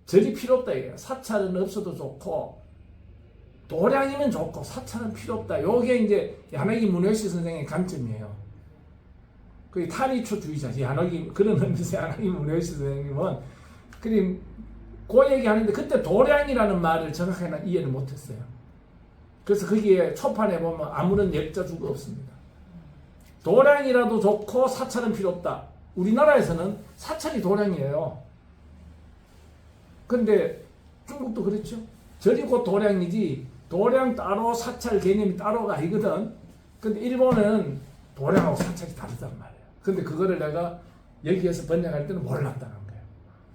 절이 필요 없다 이거예요. 사찰은 없어도 좋고 도량이면 좋고 사찰은 필요 없다. 요게 이제 야나기 무네시 선생의 관점이에요. 그 타니초주의자지. 그런 의미에서 야나기 무네시 선생님은 그 얘기하는데 그때 도량이라는 말을 정확하게 이해를 못했어요. 그래서 거기에 초판에 보면 아무런 역자주가 없습니다. 도량이라도 좋고 사찰은 필요 없다. 우리나라에서는 사찰이 도량이에요. 근데 중국도 그렇죠. 절이 곧 도량이지 도량 따로 사찰 개념이 따로가 아니거든. 근데 일본은 도량하고 사찰이 다르단 말이에요. 근데 그거를 내가 여기에서 번역할 때는 몰랐다는 거예요.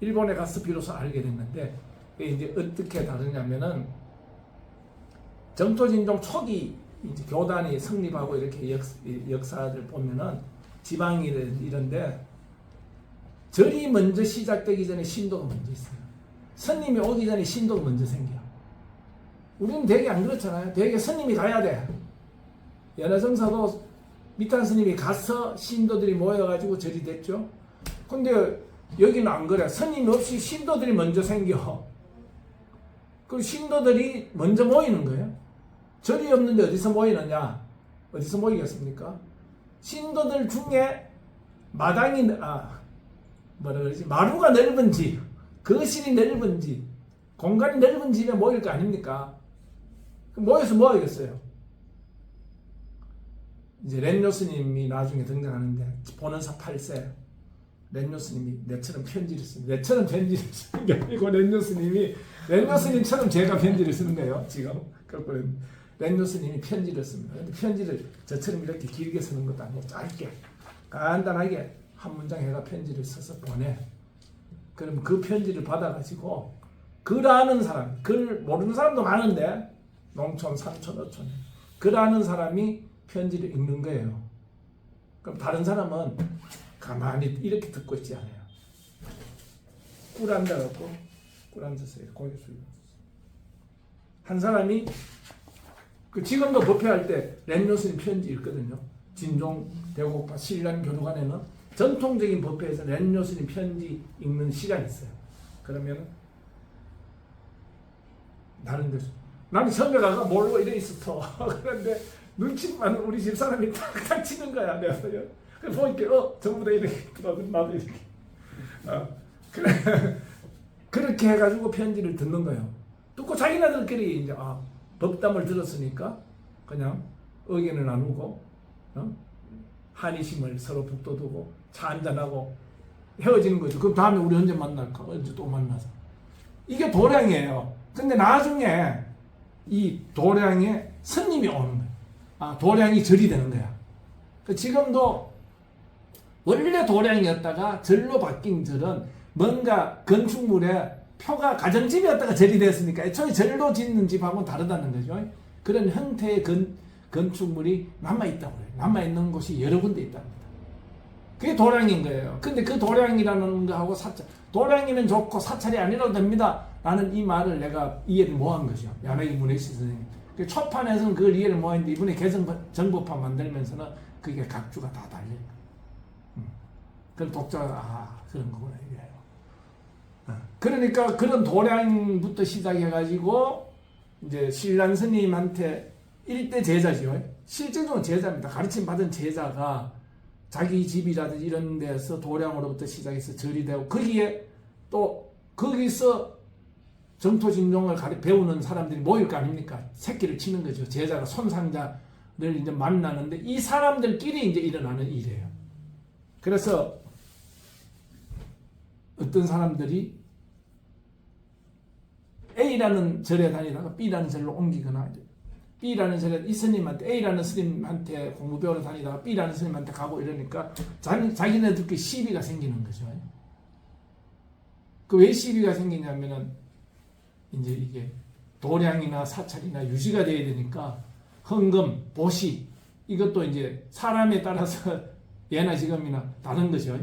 일본에 가서 비로소 알게 됐는데 이제 어떻게 다르냐면은 정토진종 초기 이제 교단이 성립하고 이렇게 역사를 보면은 지방이 이런데 절이 먼저 시작되기 전에 신도가 먼저 있어요. 스님이 오기 전에 신도가 먼저 생겨. 우리는 되게 안 그렇잖아요. 되게 스님이 가야 돼. 연화정사도 미탄 스님이 가서 신도들이 모여가지고 절이 됐죠. 근데 여기는 안 그래. 스님 없이 신도들이 먼저 생겨. 그 신도들이 먼저 모이는 거예요. 절이 없는데 어디서 모이느냐? 어디서 모이겠습니까? 신도들 중에 마당이 뭐라 그러지? 마루가 넓은 집, 거실이 넓은 집, 공간이 넓은 집에 모일 거 아닙니까? 모여서 뭐 하겠어요? 이제 렌뇨 스님이 나중에 등장하는데 보는사 8세 렌뇨 스님이 내처럼 편지를 씁니다. 내처럼 편지를 쓰는 게 아니고 렌뇨 스님처럼 제가 편지를 쓰는 거예요. 지금 그렇거든요. 렌뇨 스님이 편지를 씁니다. 근데 편지를 저처럼 이렇게 길게 쓰는 것도 아니고 짧게 간단하게 한 문장 해가 편지를 써서 보내. 그럼 그 편지를 받아가지고 글 아는 사람, 글 모르는 사람도 많은데 농촌, 산촌, 어촌 글 아는 사람이 편지를 읽는 거예요. 그럼 다른 사람은 가만히 이렇게 듣고 있지 않아요. 꿀 앉아갖고 꿀 앉았어요. 고개 숙여. 한 사람이 지금도 법회할 때 렌뇨 스님 편지 읽거든요. 진종 대곡파 신란 교류관에는 전통적인 법회에서 렌뇨 스님 편지 읽는 시간이 있어요. 그러면 나는 처음에 가서 모르고 이래 있었어. 그런데 눈치만 우리 집 사람이 탁탁 치는 거야. 내가 그래서 보니까 전부 다 이렇게 나도 이렇게 그래 그렇게 해가지고 편지를 듣는 거예요. 듣고 자기네들끼리 이제 법담을 들었으니까 그냥 의견을 나누고 한의심을 서로 북돋우고 차 한잔하고 헤어지는 거죠. 그럼 다음에 우리 언제 만날까? 언제 또 만나서. 이게 도량이에요. 근데 나중에 이 도량에 스님이 오는 거예요. 도량이 절이 되는 거야. 지금도 원래 도량이었다가 절로 바뀐 절은 뭔가 건축물에 표가 가정집이었다가 절이 됐으니까 애초에 절로 짓는 집하고는 다르다는 거죠. 그런 형태의 건축물이 남아있다고 그래요. 남아있는 곳이 여러 군데 있답니다. 그게 도량인 거예요. 근데 그 도량이라는 거하고 사찰, 도량이면 좋고 사찰이 아니라도 됩니다. 라는 이 말을 내가 이해를 못한 거죠. 야나기 문혜시 선생님. 초판에서는 그걸 이해를 못했는데 이번에 개성정법판 만들면서는 그게 각주가 다 달려요. 그럼 독자가 그런 거구나 이래요. 그러니까 그런 도량부터 시작해가지고 이제 신란 스님한테 일대 제자죠. 실제적으로 제자입니다. 가르침 받은 제자가 자기 집이라든지 이런 데서 도량으로부터 시작해서 절이 되고 거기에 또 거기서 정토진종을 배우는 사람들이 모일 거 아닙니까? 새끼를 치는 거죠. 제자가 손상자를 이제 만나는데 이 사람들끼리 이제 일어나는 일이에요. 그래서 어떤 사람들이 A라는 절에 다니다가 B라는 절로 옮기거나 B라는 절에 이 스님한테 A라는 스님한테 공부 배우러 다니다가 B라는 스님한테 가고 이러니까 자기네들끼리 시비가 생기는 거죠. 그 왜 시비가 생기냐면은 이제 이게 도량이나 사찰이나 유지가 돼야 되니까 헌금, 보시 이것도 이제 사람에 따라서 예나 지금이나 다른 거죠.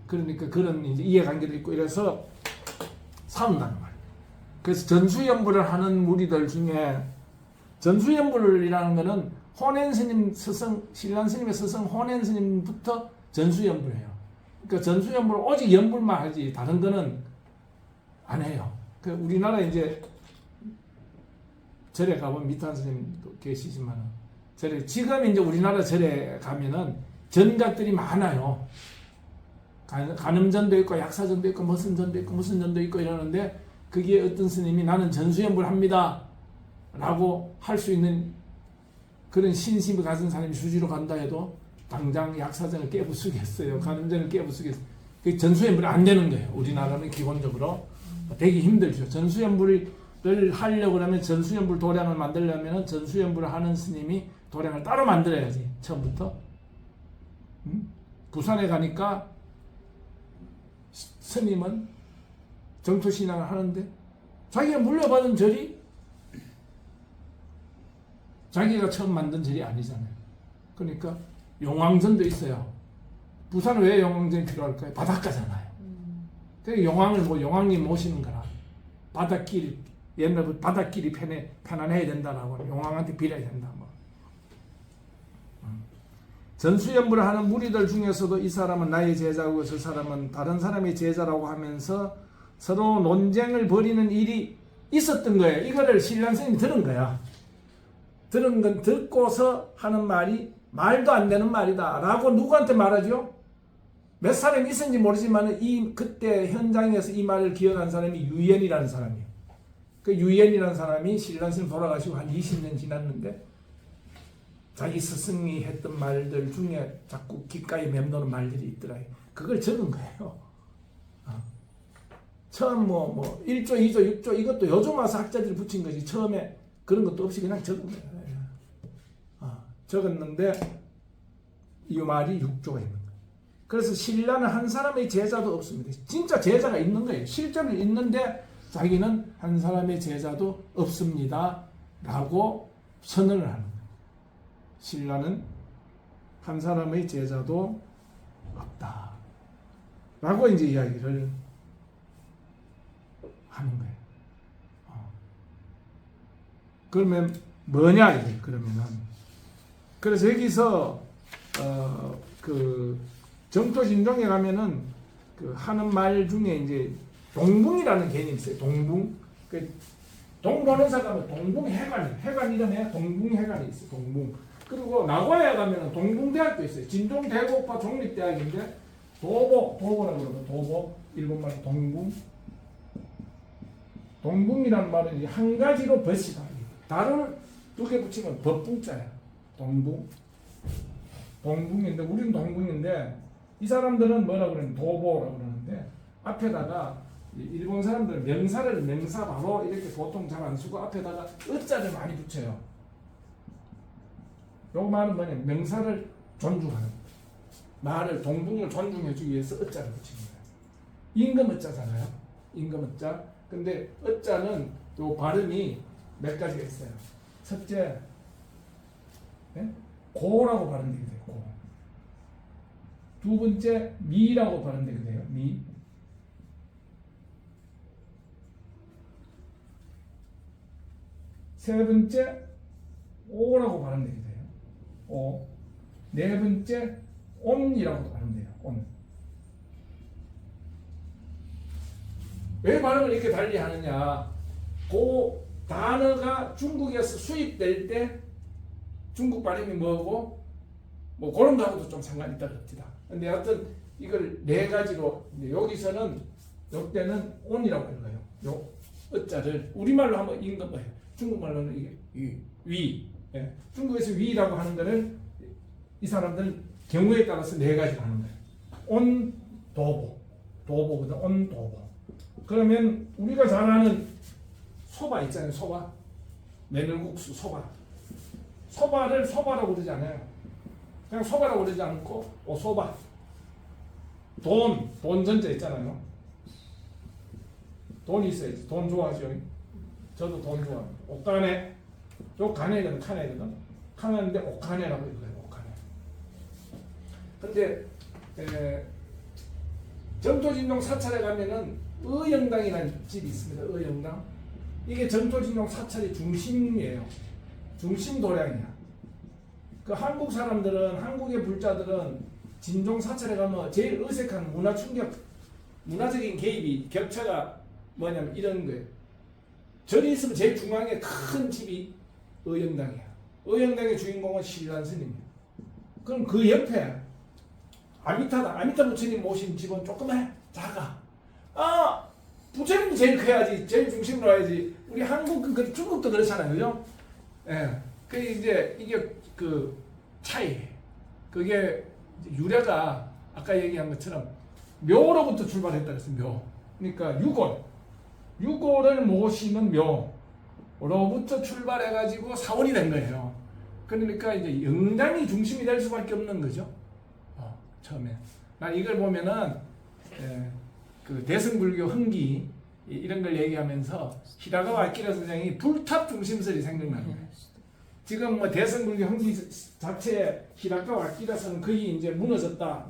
그러니까 그런 이제 이해관계도 있고 이래서 싸운다는 말이에요. 그래서 전수연부를 하는 무리들 중에 전수연부이라는 거는 혼엔 스님 스승, 신란 스님의 스승 혼엔 스님부터 전수연부를 해요. 그러니까 전수연부를 오직 연불만 하지 다른 거는 안 해요. 그 우리나라 이제 절에 가보면 미탄 스님도 계시지만 절에 지금 이제 우리나라 절에 가면은 전각들이 많아요. 간음전도 있고 약사전도 있고 무슨 전도 있고 무슨 전도 있고 이러는데 그게 어떤 스님이 나는 전수연불 합니다 라고 할 수 있는 그런 신심을 가진 사람이 주지로 간다 해도 당장 약사전을 깨부수겠어요. 간음전을 깨부수겠어요. 그 전수연불이 안 되는 거예요. 우리나라는 기본적으로 되게 힘들죠. 전수연불을 하려고 하면 전수연불 도량을 만들려면 전수연불을 하는 스님이 도량을 따로 만들어야지. 처음부터. 부산에 가니까 스님은 정토신앙을 하는데 자기가 물려받은 절이 자기가 처음 만든 절이 아니잖아요. 그러니까 용왕전도 있어요. 부산은 왜 용왕전이 필요할까요? 바닷가잖아요. 그래서 용왕을 뭐 용왕님 모시는 거라. 바닷길 옛날부터 바닷길이 편안해야 된다라고 용왕한테 빌어야 된다. 뭐. 전수연부를 하는 무리들 중에서도 이 사람은 나의 제자고 저 사람은 다른 사람의 제자라고 하면서 서로 논쟁을 벌이는 일이 있었던 거예요. 이거를 신랑 스님이 들은 거야. 들은 건 듣고서 하는 말이 말도 안 되는 말이다 라고 누구한테 말하죠? 몇 사람이 있었는지 모르지만 그때 현장에서 이 말을 기억한 사람이 유연이라는 사람이에요. 그 유연이라는 사람이 신랑 스님 돌아가시고 한 20년 지났는데 자기 스승이 했던 말들 중에 자꾸 귓가에 맴도는 말들이 있더라고요. 그걸 적은 거예요. 처음 뭐 1조, 2조, 6조 이것도 요즘 와서 학자들이 붙인 거지. 처음에 그런 것도 없이 그냥 적은 거예요. 적었는데 이 말이 6조가 있는 거예요. 그래서 신라는 한 사람의 제자도 없습니다. 진짜 제자가 있는 거예요. 실제로 있는데 자기는 한 사람의 제자도 없습니다. 라고 선언을 하는 거예요. 신라는 한 사람의 제자도 없다. 라고 이제 이야기를 하는 거예요. 그러면 뭐냐 이게 그러면은 그래서 여기서 그 정토진종에 가면은 그 하는 말 중에 이제 동붕이라는 개념이 있어요. 동붕. 그 동본원사 가면 동붕해관이라네. 동붕해관이 있어요. 동붕. 그리고 나고야에 가면은 동붕대학도 있어요. 진종대고파 종립대학인데 도보라고 그러면 도보. 일본말로 동붕. 동붕이라는 말은 한 가지로 벗이다. 다른 두 개 붙이면 법붕자야. 동붕인데 우리는 동붕인데 이 사람들은 뭐라고 그러냐면 도보라고 그러는데 앞에다가 일본 사람들은 명사 바로 이렇게 보통 잘 안 쓰고 앞에다가 의자를 많이 붙여요. 요 말은 뭐냐면 명사를 존중하는 말을 동붕을 존중해주기 위해서 의자를 붙이는 거예요. 임금 의자잖아요. 임금 의자. 근데 의자는 요 발음이 몇 가지가 있어요. 첫째 고라고 발음되게 돼요. 고. 두 번째 미라고 발음되게 돼요. 미. 세 번째 오라고 발음되게 돼요. 오. 네 번째 온이라고 발음돼요. 온. 왜 발음을 이렇게 달리 하느냐? 그 단어가 중국에서 수입될 때 중국 발음이 뭐고 뭐 그런 거하고도 좀 상관이 있다 그럽니다. 근데 하여튼 이걸 네 가지로 여기서는 요때는 온이라고 하는 거예요. 요 어자를 우리말로 하면 임금 거예요. 중국말로는 이게 위. 예. 중국에서 위라고 하는 거를 이 사람들은 경우에 따라서 네 가지로 하는 거예요. 온 도보거든. 온 도보. 그러면 우리가 잘 아는 소바 있잖아요. 소바. 메밀국수 소바. 소바를 소바라고 그러지 않아요. 그냥 소바라고 그러지 않고 소바. 돈 전자 있잖아요. 돈이 있어야지. 돈 좋아하죠. 저도 돈 좋아합니다. 옷가네. 요 가네거든. 카네거든. 카네인데 옷가네라고 읽어요. 옷가네. 근데 정토진동 사찰에 가면은 의영당이라는 집이 있습니다. 의영당. 이게 정토진동 사찰의 중심이에요. 중심 도량이야. 그 한국 사람들은 한국의 불자들은 진종 사찰에 가면 제일 어색한 문화 충격, 문화적인 개입이 격차가 뭐냐면 이런 거예요. 절이 있으면 제일 중앙에 큰 집이 의영당이야. 의영당의 주인공은 신란 스님이야. 그럼 그 옆에 아미타 부처님 모신 집은 조그매 작아. 부처님이 제일 커야지, 제일 중심으로 해야지. 우리 한국은 중국도 그렇잖아요, 그죠? 예. 그 이제 이게 그 차이. 그게 유래가 아까 얘기한 것처럼 묘로부터 출발했다 그랬어요. 묘. 그러니까 유골을 모시는 묘로부터 출발해가지고 사원이 된 거예요. 그러니까 이제 영장이 중심이 될 수밖에 없는 거죠. 처음에. 난 이걸 보면은 그 대승불교 흥기 이런 걸 얘기하면서 히라가와 아키라 선생이 불탑 중심설이 생각나는 거예요. 지금 뭐 대승불교 흥기 자체에 히라가와 아키라서는 거의 이제 무너졌다.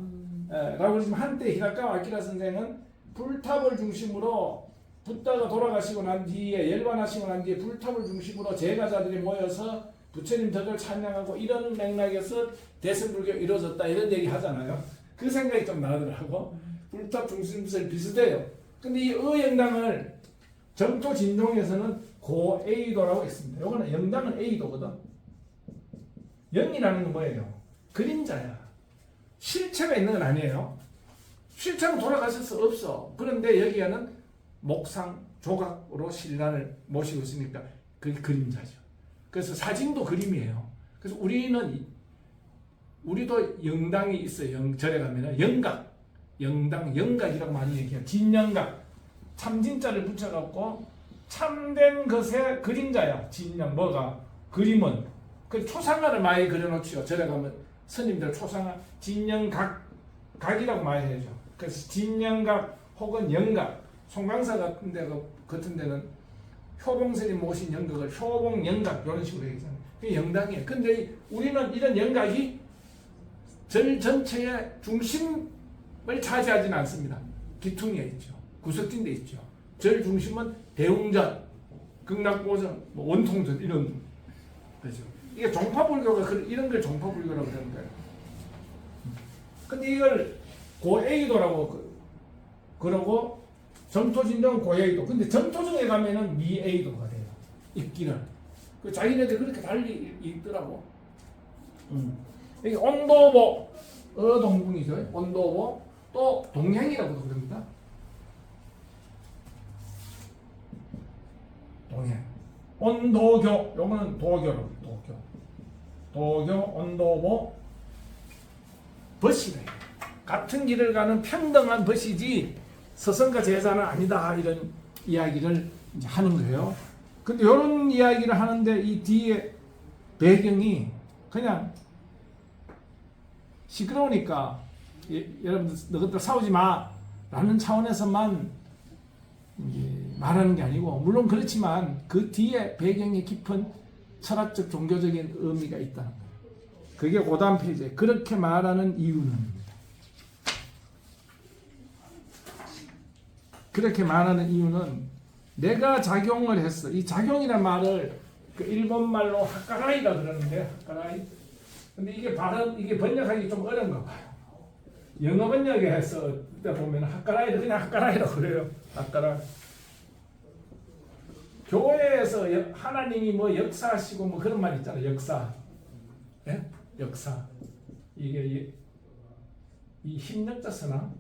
라고 지금 한때 히라카와 아키라 선생은 불탑을 중심으로 붓다가 돌아가시고 난 뒤에 열반하시고 난 뒤에 불탑을 중심으로 제가자들이 모여서 부처님 덕을 찬양하고 이런 맥락에서 대승불교가 이루어졌다 이런 얘기 하잖아요. 그 생각이 좀 나더라고. 불탑 중심설 비슷해요. 근데 이 의영당을 정토 진동에서는 고에이도라고 했습니다. 요거는 영당은 에이도거든. 영이라는 건 뭐예요? 그림자야. 실체가 있는 건 아니에요. 실체는 돌아가실 수 없어. 그런데 여기에는 목상 조각으로 신라를 모시고 있으니까 그게 그림자죠. 그래서 사진도 그림이에요. 그래서 우리도 영당이 있어요. 절에 가면은 영각, 영당, 영각이라고 많이 얘기해요. 진영각, 참진자를 붙여갖고 참된 것의 그림자야. 진영, 뭐가? 그림은. 그 초상화를 많이 그려놓지요. 절에 가면 스님들 초상화, 진영각, 각이라고 많이 해야죠. 그래서 진영각 혹은 영각, 송강사 같은 데는 효봉스님 모신 영각을 효봉 영각 이런 식으로 얘기하잖아요. 그게 영당이에요. 근데 우리는 이런 영각이 절 전체의 중심을 차지하지는 않습니다. 기퉁에 있죠. 구석진데 있죠. 절 중심은 대웅전, 극락보전, 원통전 이런 거죠. 이게 종파불교가 이런 걸 종파불교라고 그러는 거예요. 근데 이걸 고에이도라고 그러고 정토진정은 고에이도. 근데 정토정에 가면은 미에이도가 돼요. 읽기는. 그 자기네들 그렇게 달리 읽더라고. 여기 온도보 어동궁이죠. 온도보 또 동행이라고도 그럽니다. 동행. 온도교 요거는 도교로 도교 온도보 벗이래. 같은 길을 가는 평등한 벗이지 스승과 제자는 아니다 이런 이야기를 이제 하는 거예요. 근데 이런 이야기를 하는데 이 뒤에 배경이 그냥 시끄러우니까 여러분들 너희들 싸우지 마 라는 차원에서만 이제 말하는 게 아니고 물론 그렇지만 그 뒤에 배경에 깊은 철학적 종교적인 의미가 있다는 거예요. 그게 고단 페이지에 그렇게 말하는 이유는 그렇게 말하는 이유는 내가 작용을 했어. 이 작용이라는 말을 그 일본말로 하카라이라 그러는데 하카라이. 근데 이게 번역하기 좀 어려운가 봐요. 영어 번역에서 보면 하카라이를 그냥 하카라이라고 그래요. 하카라이. 교회에서 하나님이 뭐 역사하시고 뭐 그런 말 있잖아요. 역사. 예? 역사. 이게 이 힘력자 쓰나?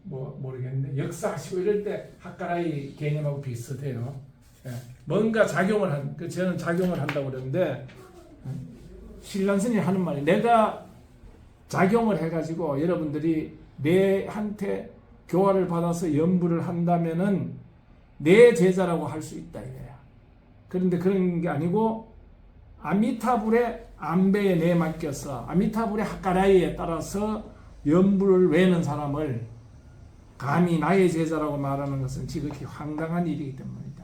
뭐 모르겠는데 역사하시고 이럴 때 하카라이 개념하고 비슷해요. 예. 뭔가 작용을 저는 작용을 한다고 그러는데 신랑 스님이 하는 말이 내가 작용을 해가지고 여러분들이 내한테 교화를 받아서 연부를 한다면은 내 제자라고 할 수 있다 이거야. 그런데 그런 게 아니고 아미타불의 안배에 내 맡겨서 아미타불의 하카라이에 따라서 연부를 외는 사람을 감히 나의 제자라고 말하는 것은 지극히 황당한 일이기 때문이다.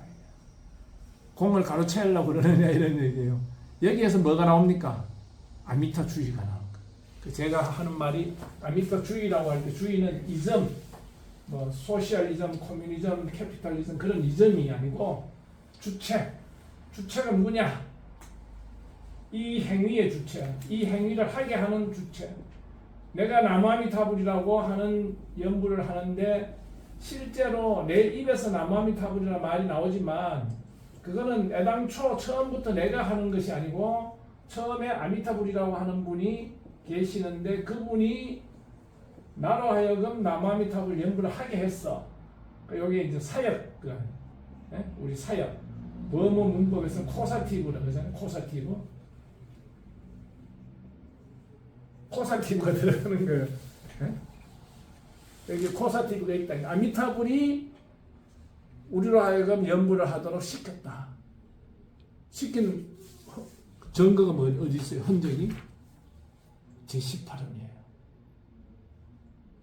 공을 가로채려고 그러느냐 이런 얘기예요. 여기에서 뭐가 나옵니까? 아미타주의가 나옵니다. 제가 하는 말이 아미타주의라고 할 때 주의는 이점, 뭐 소시얼리즘, 커뮤니즘, 캐피탈리즘 그런 이점이 아니고 주체가 누구냐? 이 행위의 주체, 이 행위를 하게 하는 주체. 내가 나무아미타불이라고 하는 연부를 하는데 실제로 내 입에서 나무아미타불이라는 말이 나오지만 그거는 애당초 처음부터 내가 하는 것이 아니고 처음에 아미타불이라고 하는 분이 계시는데 그분이 나로 하여금 나무아미타불 연부를 하게 했어. 여기 이제 사역, 우리 사역, 뭐뭐 문법에서 코사티브라고 하잖아요. 코사티브가 들어가는 거예요. 여기 코사티브가 있다. 아미타불이 우리로 하여금 연부를 하도록 시켰다. 시킨 증거가 어디 있어요? 흔적이? 제18원이에요.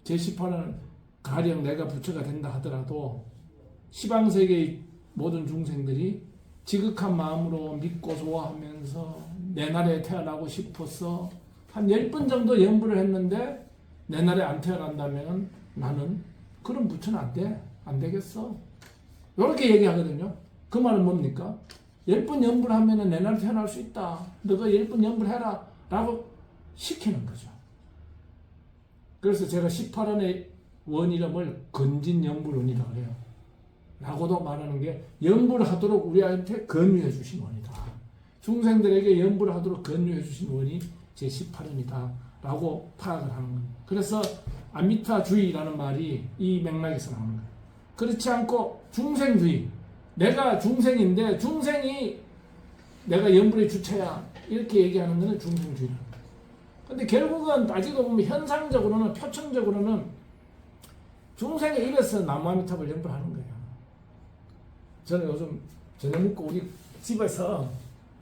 제18원은 가령 내가 부처가 된다 하더라도 시방세계의 모든 중생들이 지극한 마음으로 믿고 좋아하면서 내 나라에 태어나고 싶어서 한 10번 정도 연부를 했는데 내 날에 안 태어난다면 나는 그런 부처는 안 돼. 안 되겠어. 이렇게 얘기하거든요. 그 말은 뭡니까? 10번 연불하면 내 날에 태어날 수 있다. 너가 10번 연불해라. 라고 시키는 거죠. 그래서 제가 18원의 원 이름을 건진연불원이라고 해요. 라고도 말하는 게 연불하도록 우리한테 권유해 주신 원이다. 중생들에게 연불하도록 권유해 주신 원이 제 18원이다. 라고 파악을 하는 겁니다. 그래서 아미타주의라는 말이 이 맥락에서 나오는 거예요. 그렇지 않고 중생주의. 내가 중생인데 중생이 내가 연불의 주체야. 이렇게 얘기하는 것은 중생주의라는 거예요. 근데 결국은 따지고 보면 현상적으로는 표층적으로는 중생의 입에서 나무아미탑을 연불하는 거예요. 저는 요즘 저녁 먹고 우리 집에서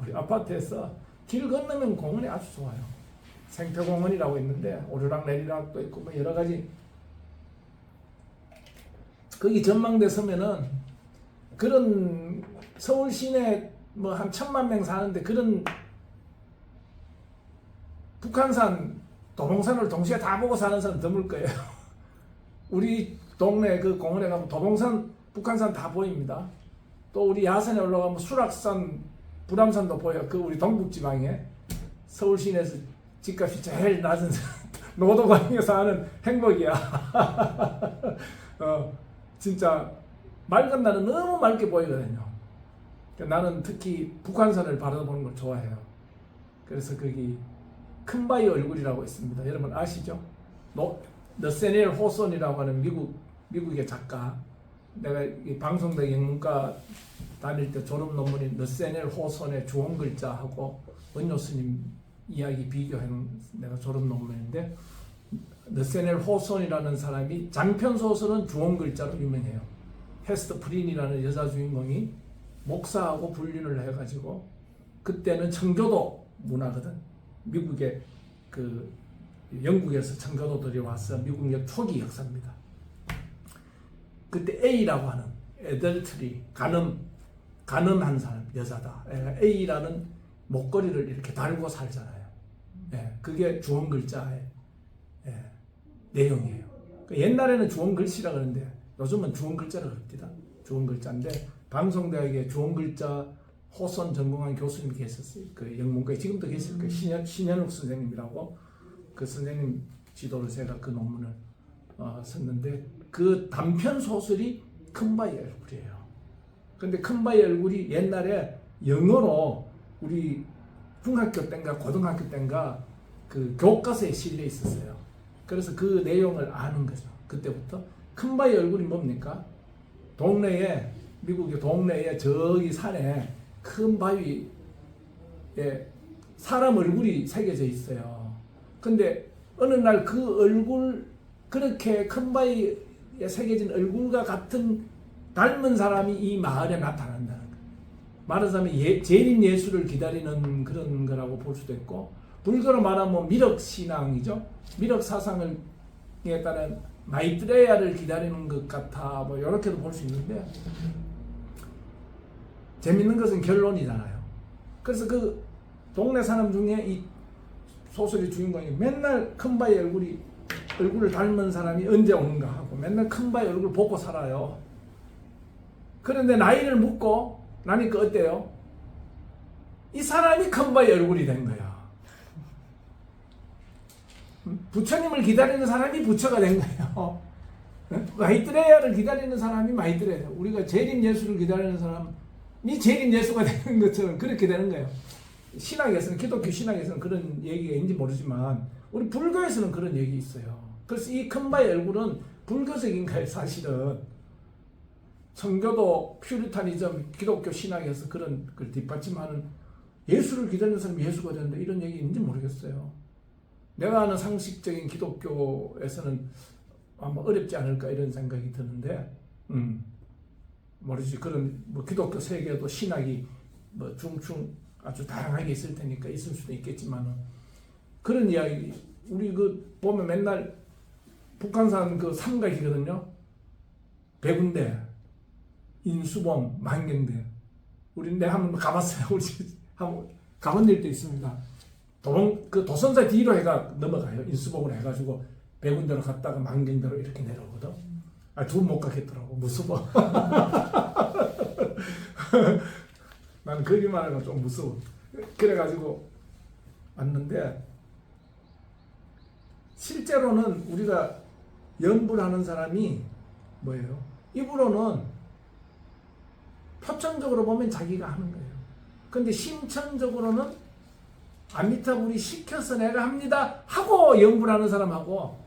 우리 아파트에서 길 건너면 공원이 아주 좋아요. 생태공원이라고 있는데 오르락 내리락도 있고 뭐 여러 가지 거기 전망대 서면은 그런 서울 시내 뭐 한 1,000만 명 사는데 그런 북한산, 도봉산을 동시에 다 보고 사는 사람 드물 거예요. 우리 동네 그 공원에 가면 도봉산, 북한산 다 보입니다. 또 우리 야산에 올라가면 수락산, 불암산도 보여. 그 우리 동북지방에 서울 시내에서 집값이 제일 낮은 노도강에 사는 행복이야. 진짜 맑은 날은 너무 맑게 보이거든요. 나는 특히 북한산을 바라보는 걸 좋아해요. 그래서 거기 큰바위 얼굴이라고 있습니다. 여러분 아시죠? 너세니엘 호손이라고 하는 미국의 작가. 내가 이 방송대 영문과 다닐 때 졸업 논문이 너세니엘 호손의 주원 글자하고 은요 스님 이야기 비교한 내가 졸업 논문인데 너세니엘 호손이라는 사람이 장편 소설은 주원 글자로 유명해요. 헤스터 프린이라는 여자 주인공이 목사하고 불륜을 해가지고 그때는 청교도 문화거든. 미국의 그 영국에서 청교도들이 와서 미국역 초기 역사입니다. 그때 A라고 하는 애들트리 가늠한 사람 여자다. A라는 목걸이를 이렇게 달고 살잖아요. 예, 그게 주원 글자의 내용이에요. 옛날에는 주원 글씨라 그러는데 요즘은 주원 글자라 그럽니다. 주원 글자인데 방송대학에 주원 글자 호선 전공한 교수님이 계셨어요. 그 영문과에 지금도 계실 거예요. 신현욱 선생님이라고 그 선생님 지도로 제가 그 논문을 썼는데 그 단편 소설이 큰바위 얼굴이에요. 근데 큰바위 얼굴이 옛날에 영어로 우리 중학교 때인가 고등학교 때인가 그 교과서에 실려 있었어요. 그래서 그 내용을 아는 거죠. 그때부터 큰바위 얼굴이 뭡니까? 동네에 미국의 동네에 저기 산에 큰 바위에 사람 얼굴이 새겨져 있어요. 근데 어느 날 그 얼굴 그렇게 큰 바위에 새겨진 얼굴과 같은 닮은 사람이 이 마을에 나타난다는 거예요. 말하자면 재림 예수를 기다리는 그런 거라고 볼 수도 있고 불교로 말하면 미륵 신앙이죠. 미륵 사상을 에 따른 마이트레야를 기다리는 것 같아 뭐 이렇게도 볼 수 있는데 재밌는 것은 결론이잖아요. 그래서 그 동네 사람 중에 이 소설의 주인공이 맨날 큰바위 얼굴을 닮은 사람이 언제 오는가 하고 맨날 큰바위 얼굴 보고 살아요. 그런데 나이를 묻고 나니까 어때요? 이 사람이 큰바위 얼굴이 된 거야. 부처님을 기다리는 사람이 부처가 된 거예요. 마이트레야를 기다리는 사람이 마이트레야. 우리가 재림 예수를 기다리는 사람이 재림 예수가 되는 것처럼 그렇게 되는 거예요. 신학에서는 기독교 신학에서는 그런 얘기가 있는지 모르지만 우리 불교에서는 그런 얘기 있어요. 그래서 이 큰바위 얼굴은 불교적인 거예요. 사실은 청교도 퓨리타니즘 기독교 신학에서 그런 걸 뒷받침하는 예수를 기다리는 사람이 예수가 된다 이런 얘기 있는지 모르겠어요. 내가 아는 상식적인 기독교에서는 아마 어렵지 않을까 이런 생각이 드는데 모르지. 그런 뭐 기독교 세계도 신학이 뭐 중충 아주 다양하게 있을 테니까 있을 수도 있겠지만은 그런 이야기 우리 그 보면 맨날 북한산 그 삼각이거든요. 백운대, 인수봉, 만경대. 우리 내 한번 가봤어요. 우리 한번 가본 일도 있습니다. 그 도선사 뒤로 해가 넘어가요. 인수봉으로 해가지고 백운대로 갔다가 망경대로 이렇게 내려오거든. 두 번 못 가겠더라고. 무서워. 나는 거기만 하는 건 좀 무서워. 그래가지고 왔는데 실제로는 우리가 연불 하는 사람이 뭐예요? 입으로는 표천적으로 보면 자기가 하는 거예요. 근데 심천적으로는 아미타불이 시켜서 내가 합니다 하고 연불하는 사람하고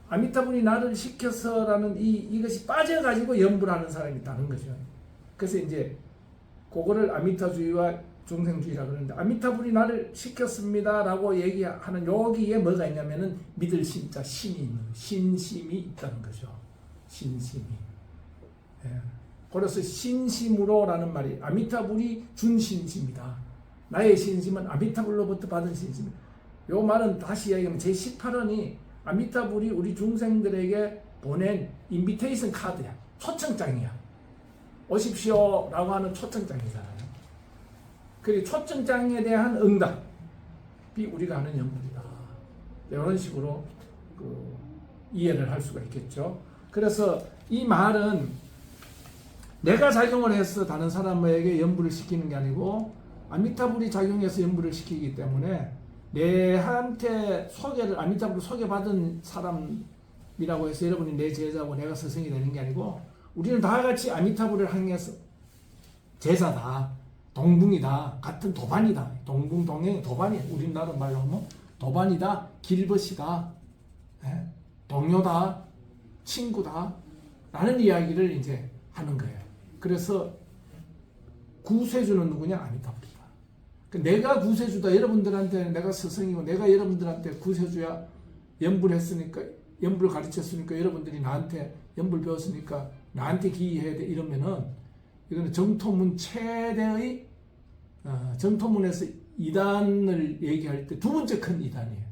아미타불이 나를 시켜서라는 이것이 빠져가지고 연불하는 사람이 있다는 거죠. 그래서 이제 그거를 아미타주의와 중생주의라 그러는데 아미타불이 나를 시켰습니다 라고 얘기하는 여기에 뭐가 있냐면은 믿을 신자 신이 있는 거예요. 신심이 있다는 거죠. 신심이. 예. 그래서 신심으로 라는 말이 아미타불이 준 신심이다. 나의 신심은 아미타불로부터 받은 신심이다. 요 말은 다시 이야기하면 제18원이 아미타불이 우리 중생들에게 보낸 인비테이션 카드야. 초청장이야. 오십시오 라고 하는 초청장이잖아요. 그리고 초청장에 대한 응답이 우리가 하는 연불이다. 이런 식으로 이해를 할 수가 있겠죠. 그래서 이 말은 내가 작용을 해서 다른 사람에게 연불을 시키는 게 아니고 아미타불이 작용해서 연불을 시키기 때문에 내한테 소개를 아미타불 소개받은 사람이라고 해서 여러분이 내 제자고 내가 스승이 되는 게 아니고 우리는 다 같이 아미타불을 향해서 제자다, 동붕이다, 같은 도반이다. 동붕 동행 도반이 우리나라 말로 하면 도반이다, 길벗이다, 동료다, 친구다 라는 이야기를 이제 하는 거예요. 그래서 구세주는 누구냐? 아미타불이다. 내가 구세주다. 여러분들한테 내가 스승이고 내가 여러분들한테 구세주야. 연불했으니까 연불 가르쳤으니까 여러분들이 나한테 연불 배웠으니까 나한테 기이해야 돼. 이러면은 이거는 정토문 최대의 정토문에서 이단을 얘기할 때 두 번째 큰 이단이에요.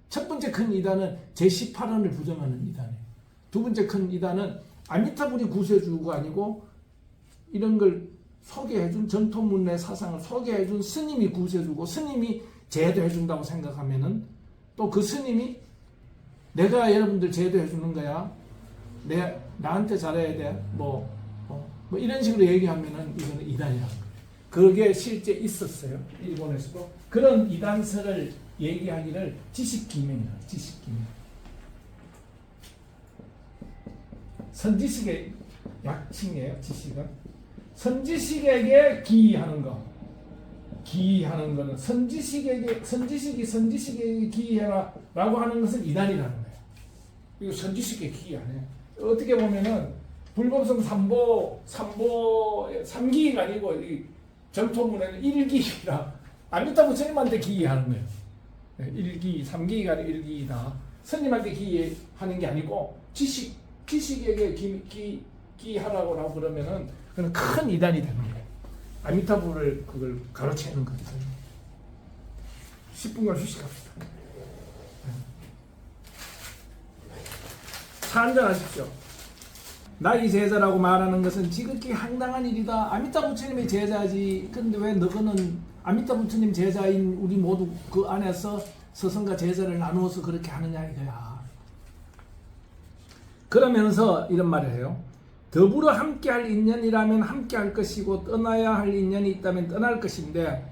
첫 번째 큰 이단은 제18원을 부정하는 이단이에요. 두 번째 큰 이단은 아미타불이 구세주가 아니고 이런 걸 소개해준 정토문의 사상을 소개해준 스님이 구세주고 스님이 제도해준다고 생각하면은 또 그 스님이 내가 여러분들 제도해주는 거야. 나한테 잘해야 돼. 뭐 이런 식으로 얘기하면은 이거는 이단이라는 거예요. 그게 실제 있었어요. 일본에서도. 그런 이단설을 얘기하기를 지식기명이라고 해요. 지식기명. 선지식의 약칭이에요. 지식은. 선지식에게 기이하는 거. 기이하는 거는 선지식이 선지식에게 기이해라 라고 하는 것은 이단이라는 거예요. 이거 선지식에 기이하네. 어떻게 보면은 불법성 삼기가 아니고 이 정토문에는 일기이라 아미타 부처님한테 기이하는 거예요. 일기, 삼기가 아니라 일기이다. 스님한테 기이하는 게 아니고 지식에게 기이하라고 그러면은 그건 큰 이단이 되는 거예요. 아미타불을 그걸 가로채는 거죠. 10분간 휴식합시다. 차 한잔 하십시오. 나의 제자라고 말하는 것은 지극히 황당한 일이다. 아미타 부처님의 제자지. 근데 왜 너는 아미타 부처님 제자인 우리 모두 그 안에서 스승과 제자를 나누어서 그렇게 하느냐 이거야. 그러면서 이런 말을 해요. 더불어 함께할 인연이라면 함께할 것이고 떠나야 할 인연이 있다면 떠날 것인데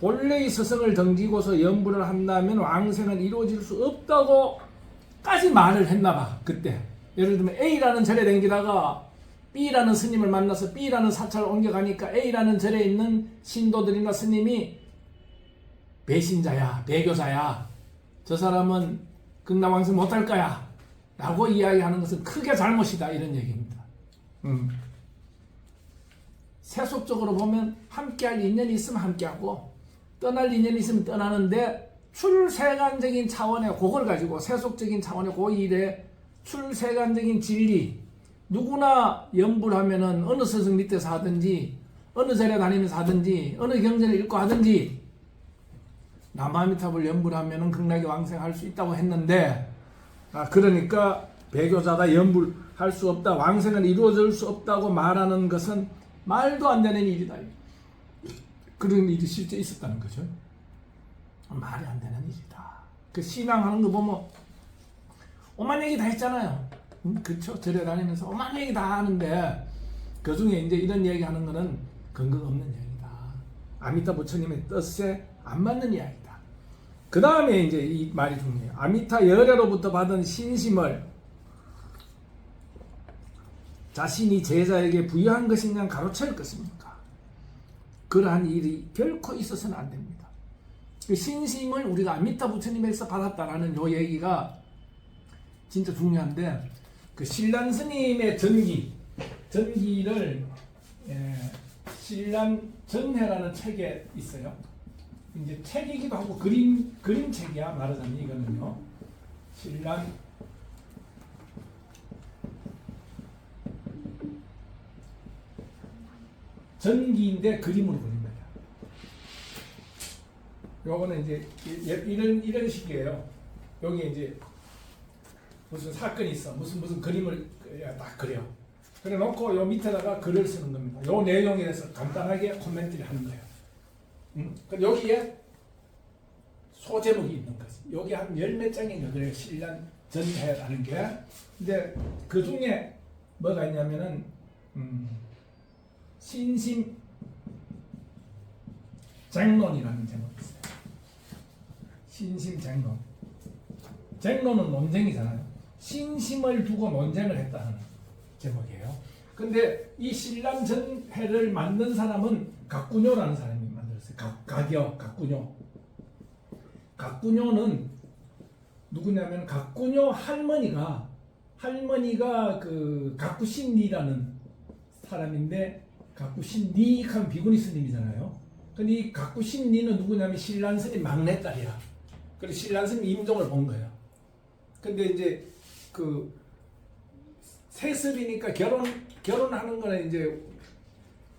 본래의 스승을 등지고서 연불을 한다면 왕생은 이루어질 수 없다고까지 말을 했나봐. 그때 예를 들면 A라는 절에 댕기다가 B라는 스님을 만나서 B라는 사찰을 옮겨가니까 A라는 절에 있는 신도들이나 스님이 배신자야, 배교자야, 저 사람은 극락왕생 못할 거야 라고 이야기하는 것은 크게 잘못이다 이런 얘기입니다. 세속적으로 보면 함께할 인연이 있으면 함께하고 떠날 인연이 있으면 떠나는데 출세간적인 차원의 그걸 가지고 세속적인 차원의 그 일에 출세간적인 진리 누구나 연불하면은 어느 스승 밑에서 하든지 어느 절에 다니면서 하든지 어느 경전을 읽고 하든지 남아미탑을 연불하면은 극락에 왕생할 수 있다고 했는데 그러니까 배교자다 연불할 수 없다 왕생은 이루어질 수 없다고 말하는 것은 말도 안 되는 일이다. 그런 일이 실제 있었다는 거죠. 말이 안 되는 일이다. 그 신앙하는 거 보면 오만 얘기 다 했잖아요. 그렇죠? 절에 다니면서 오만 얘기 다 하는데 그 중에 이제 이런 얘기 하는 거는 근거가 없는 얘기다. 아미타 부처님의 뜻에 안 맞는 이야기다. 그 다음에 이제 이 말이 중요해요. 아미타 열애로부터 받은 신심을 자신이 제자에게 부여한 것인가 가로채울 것입니까? 그러한 일이 결코 있어서는 안 됩니다. 그 신심을 우리가 아미타 부처님에서 받았다라는 요 얘기가 진짜 중요한데, 그 신란 스님의 전기를 신란 전해라는 책에 있어요. 이제 책이기도 하고 그림책이야 말하자면. 이거는요, 신란 전기인데 그림으로 그린 거예요. 요거는 이제 이런 식이에요. 여기 이제 무슨 사건이 있어, 무슨 그림을 딱 그려. 그래 놓고 요 밑에다가 글을 쓰는 겁니다. 요 내용에 대해서 간단하게 코멘트를 하는 거예요. 그럼 여기에 소제목이 있는 거지. 여기 한 10몇 장이 여기에 신란 전해라는 게. 근데 그 중에 뭐가 있냐면은 신심 쟁론이라는 제목이 있어요. 신심 쟁론. 쟁론은 논쟁이잖아요. 신심을 두고 논쟁을 했다는 제목이에요. 근데 이 신란 전해를 만든 사람은 각군요라는 사람이 만들었어요. 각군요. 각군요는 누구냐면 각군요 할머니가 그 각구신리라는 사람인데, 각구신리 하면 비구니 스님이잖아요. 근데 이 각구신리는 누구냐면 신란 스님 막내딸이야. 그래서 신란 스님 임종을 본 거예요. 근데 이제 그 세습이니까 결혼하는 거는 이제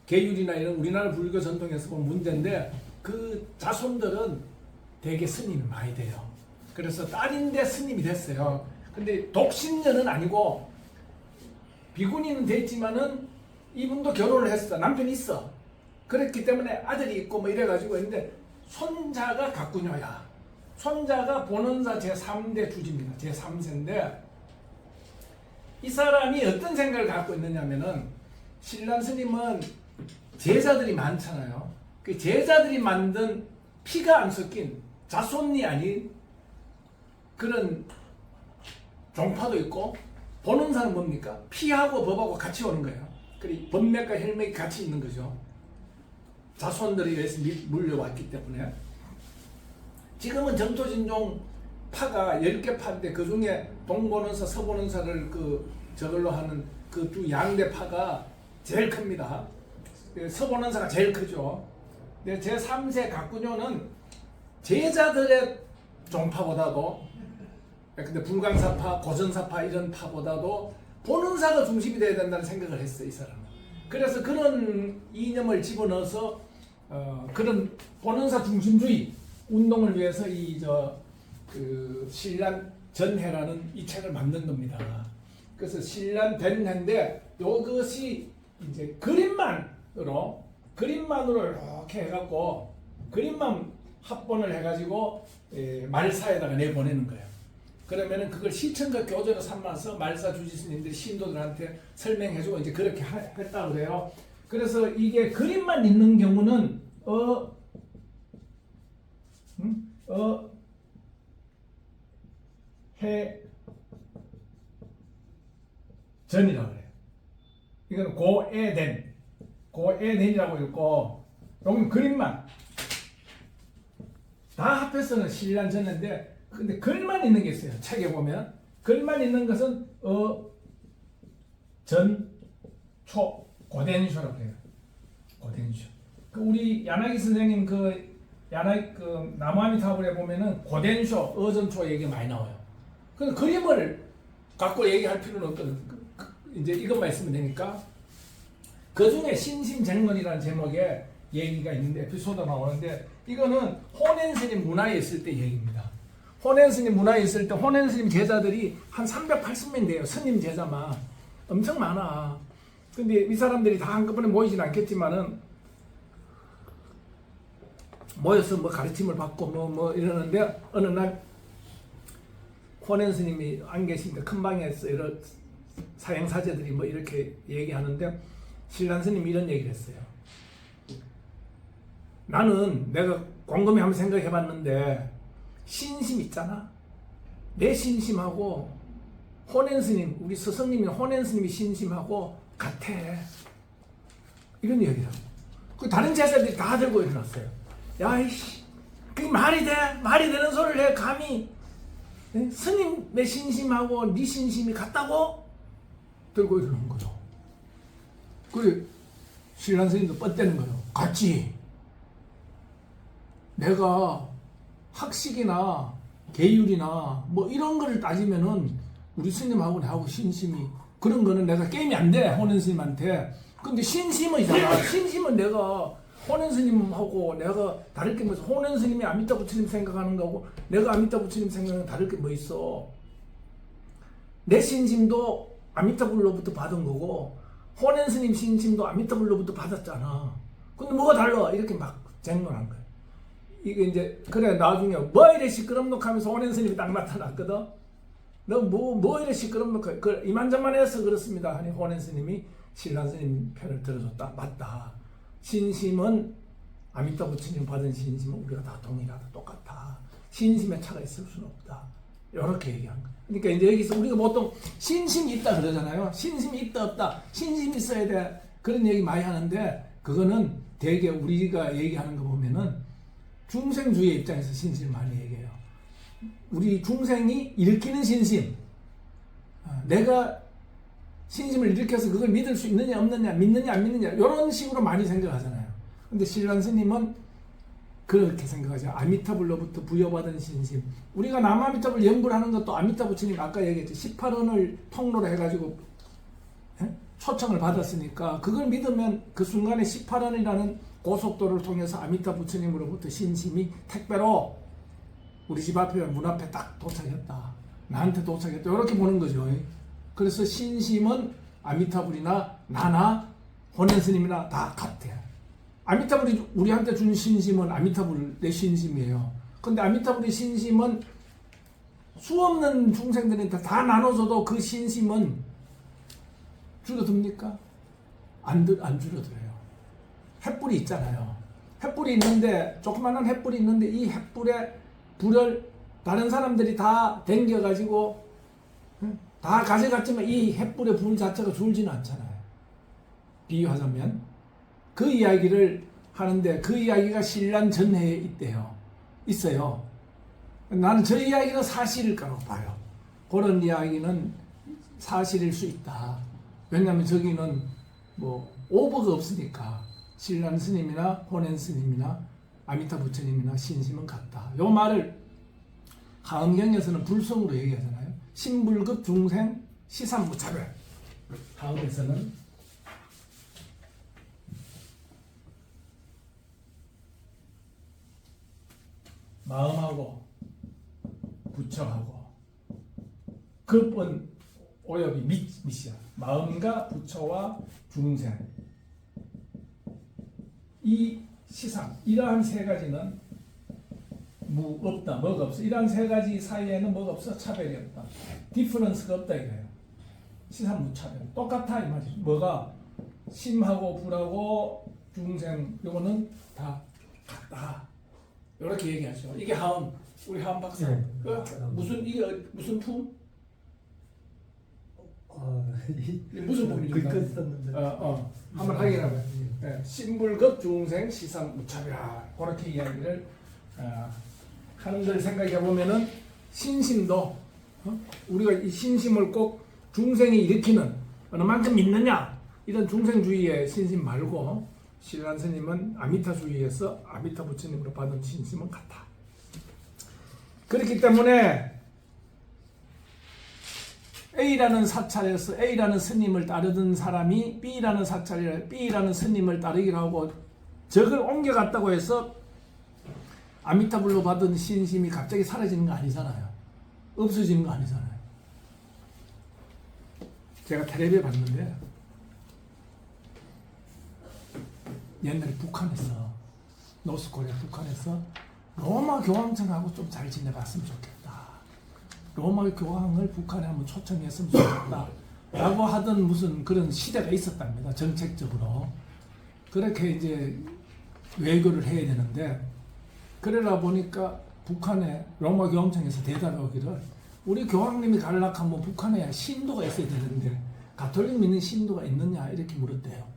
계율이나 이런 우리나라 불교 전통에서 보면 문제인데, 그 자손들은 되게 스님이 많이 돼요. 그래서 딸인데 스님이 됐어요. 근데 독신녀는 아니고 비구니는 됐지만은 이분도 결혼을 했어. 남편이 있어. 그랬기 때문에 아들이 있고 뭐 이래가지고 있는데, 손자가 각군요야. 손자가 본원사 제3대 주지입니다. 제3세인데, 이 사람이 어떤 생각을 갖고 있느냐면은, 신란 스님은 제자들이 많잖아요. 그 제자들이 만든 피가 안 섞인 자손이 아닌 그런 종파도 있고, 본원사는 뭡니까? 피하고 법하고 같이 오는 거예요. 그리고 법맥과 혈맥이 같이 있는 거죠. 자손들이 여기서 물려왔기 때문에. 지금은 정토진종 파가 10개 파인데, 그 중에 동본원사, 서본원사를 저걸로 하는 그 두 양대 파가 제일 큽니다. 서본원사가 제일 크죠. 근데 제3세 각군요는 제자들의 종파보다도, 근데 불광사파, 고전사파 이런 파보다도 본원사가 중심이 돼야 된다는 생각을 했어요, 이 사람은. 그래서 그런 이념을 집어넣어서 그런 본원사 중심주의 운동을 위해서 그 신란 전해라는 이 책을 만든 겁니다. 그래서 신란 전해인데, 이것이 이제 그림만으로 이렇게 해갖고 그림만 합본을 해가지고 말사에다가 내보내는 거예요. 그러면은 그걸 시청각 교재로 삼아서 말사 주지스님들이 신도들한테 설명해주고 이제 그렇게 했다고 그래요. 그래서 이게 그림만 있는 경우는 해 전이라고 그래요. 이건 고에된이라고 읽고, 여기 그림만 다 합해서는 신란 전인데, 근데 글만 있는 게 있어요. 책에 보면 글만 있는 것은 전, 초, 고된쇼라고 해요. 고된쇼. 우리 야나기 선생님 나무아미타불에 보면은 고된쇼, 어전초 얘기 많이 나와요. 그 그림을 갖고 얘기할 필요는 없거든. 이제 이것만 있으면 되니까. 그 중에 신심쟁론이라는 제목의 얘기가 있는데, 에피소드가 나오는데, 이거는 혼앤스님 문화에 있을 때 얘기입니다. 혼앤스님 문화에 있을 때 혼앤스님 제자들이 한 380명 돼요. 스님 제자만 엄청 많아. 근데 이 사람들이 다 한꺼번에 모이진 않겠지만은 모여서 뭐 가르침을 받고 뭐 이러는데, 어느 날 호낸 스님이 안 계시니까 큰 방에서 이런 사행사제들이 뭐 이렇게 얘기하는데 신란 스님이 이런 얘기를 했어요. 나는 내가 곰곰이 한번 생각해 봤는데 신심 있잖아. 내 신심하고 호낸 스님, 우리 스승님인 호낸 스님이 신심하고 같아. 이런 얘기를 하고. 그 다른 제자들이 다 들고 일어났어요. 야, 이씨, 그게 말이 돼? 말이 되는 소리를 해, 감히. 네? 스님의 신심하고 네 신심이 같다고? 들고 일어난 거죠. 그래, 신란 스님도 뻗대는 거예요. 같지. 내가 학식이나 계율이나 뭐 이런 거를 따지면은 우리 스님하고 나하고 신심이 그런 거는 내가 게임이 안 돼, 호낸 스님한테. 근데 신심은 있잖아. 신심은 내가 호낸 스님하고 내가 다를 게 뭐 있어. 호낸 스님이 아미타 부처님 생각하는 거하고 내가 아미타 부처님 생각하는 다를 게 뭐 있어. 내 신심도 아미타불로부터 받은 거고 호낸 스님 신심도 아미타불로부터 받았잖아. 근데 뭐가 달라? 이렇게 막 쟁론한 거야. 이게 이제 그래 나중에 뭐 이래 시끄럽노하면서 호낸 스님이 딱 나타났거든. 너 뭐 이래 시끄럽노? 그 이만저만해서 그렇습니다. 하니 호낸 스님이 신란 스님 편을 들어줬다. 맞다. 신심은 아미타 부처님 받은 신심은 우리가 다 동일하다. 똑같아. 신심에 차가 있을 수는 없다. 이렇게 얘기한 거야. 그러니까 이제 여기서 우리가 보통 신심이 있다 그러잖아요. 신심이 있다 없다. 신심이 있어야 돼. 그런 얘기 많이 하는데 그거는 되게 우리가 얘기하는 거 보면은 중생주의 입장에서 신심을 많이 얘기해요. 우리 중생이 일으키는 신심. 내가 신심을 일으켜서 그걸 믿을 수 있느냐 없느냐 믿느냐 안 믿느냐 이런 식으로 많이 생각하잖아요. 근데 신란 스님은 그렇게 생각하죠. 아미타불로부터 부여받은 신심. 우리가 남아미타불 연구를 하는 것도 아미타 부처님 아까 얘기했죠. 18원을 통로로 해가지고 초청을 받았으니까 그걸 믿으면 그 순간에 18원이라는 고속도로를 통해서 아미타 부처님으로부터 신심이 택배로 우리 집 앞에 문 앞에 딱 도착했다. 나한테 도착했다. 이렇게 보는 거죠. 그래서 신심은 아미타불이나 나나 호낸 스님이나 다 같아요. 아미타불이 우리한테 준 신심은 아미타불 내 신심이에요. 근데 아미타불의 신심은 수없는 중생들한테 다 나눠줘도 그 신심은 줄어듭니까? 안 줄어들어요. 횃불이 있잖아요. 횃불이 있는데 조그마한 횃불이 있는데 이 횃불에 불을 다른 사람들이 다 댕겨가지고 다 가져갔지만 이 횃불의 불 자체가 줄지는 않잖아요. 비유하자면 그 이야기를 하는데 그 이야기가 신란 전해에 있어요. 나는 저 이야기가 사실일 거라고 봐요. 그런 이야기는 사실일 수 있다. 왜냐하면 저기는 뭐 오버가 없으니까 신란 스님이나 호낸 스님이나 아미타 부처님이나 신심은 같다. 요 말을 하음경에서는 불성으로 얘기하잖아요. 신불급 중생 시삼무차별. 하음에서는 마음하고 부처하고 급은 오엽이 밑이야. 마음과 부처와 중생 이 시상 이러한 세 가지는 없다. 뭐가 없어. 이러한 세 가지 사이에는 뭐가 없어. 차별이 없다. 디퍼런스가 없다 이거예요. 시상무차별. 똑같아 이 말이죠. 뭐가 심하고 불하고 중생 요거는 다 같다. 이렇게 얘기하죠. 이게 하음. 우리 하음 박사. 네. 이게 무슨 품? 이게 무슨 품이죠? 글귀 썼는데. 한번 확인하면. 네. 신불급 중생 시상무차별. 그렇게 이야기를 하는 걸 생각해 보면은 신심도 우리가 이 신심을 꼭 중생이 일으키는 어느 만큼 믿느냐 이런 중생주의의 신심 말고 신란 스님은 아미타주의에서 아미타 부처님으로 받은 신심은 같다. 그렇기 때문에 A라는 사찰에서 A라는 스님을 따르던 사람이 B라는 사찰에 B라는 스님을 따르기로 하고 적을 옮겨갔다고 해서 아미타불로 받은 신심이 갑자기 사라지는 거 아니잖아요. 없어지는 거 아니잖아요. 제가 텔레비에 봤는데 옛날에 북한에서 노스코리아 북한에서 로마 교황청하고 좀 잘 지내봤으면 좋겠다. 로마 교황을 북한에 한번 초청했으면 좋겠다 라고 하던 무슨 그런 시대가 있었답니다. 정책적으로. 그렇게 이제 외교를 해야 되는데, 그러다 보니까 북한에 로마 교황청에서 대답이 오기를, 우리 교황님이 가려면 북한에 신도가 있어야 되는데 가톨릭 믿는 신도가 있느냐 이렇게 물었대요.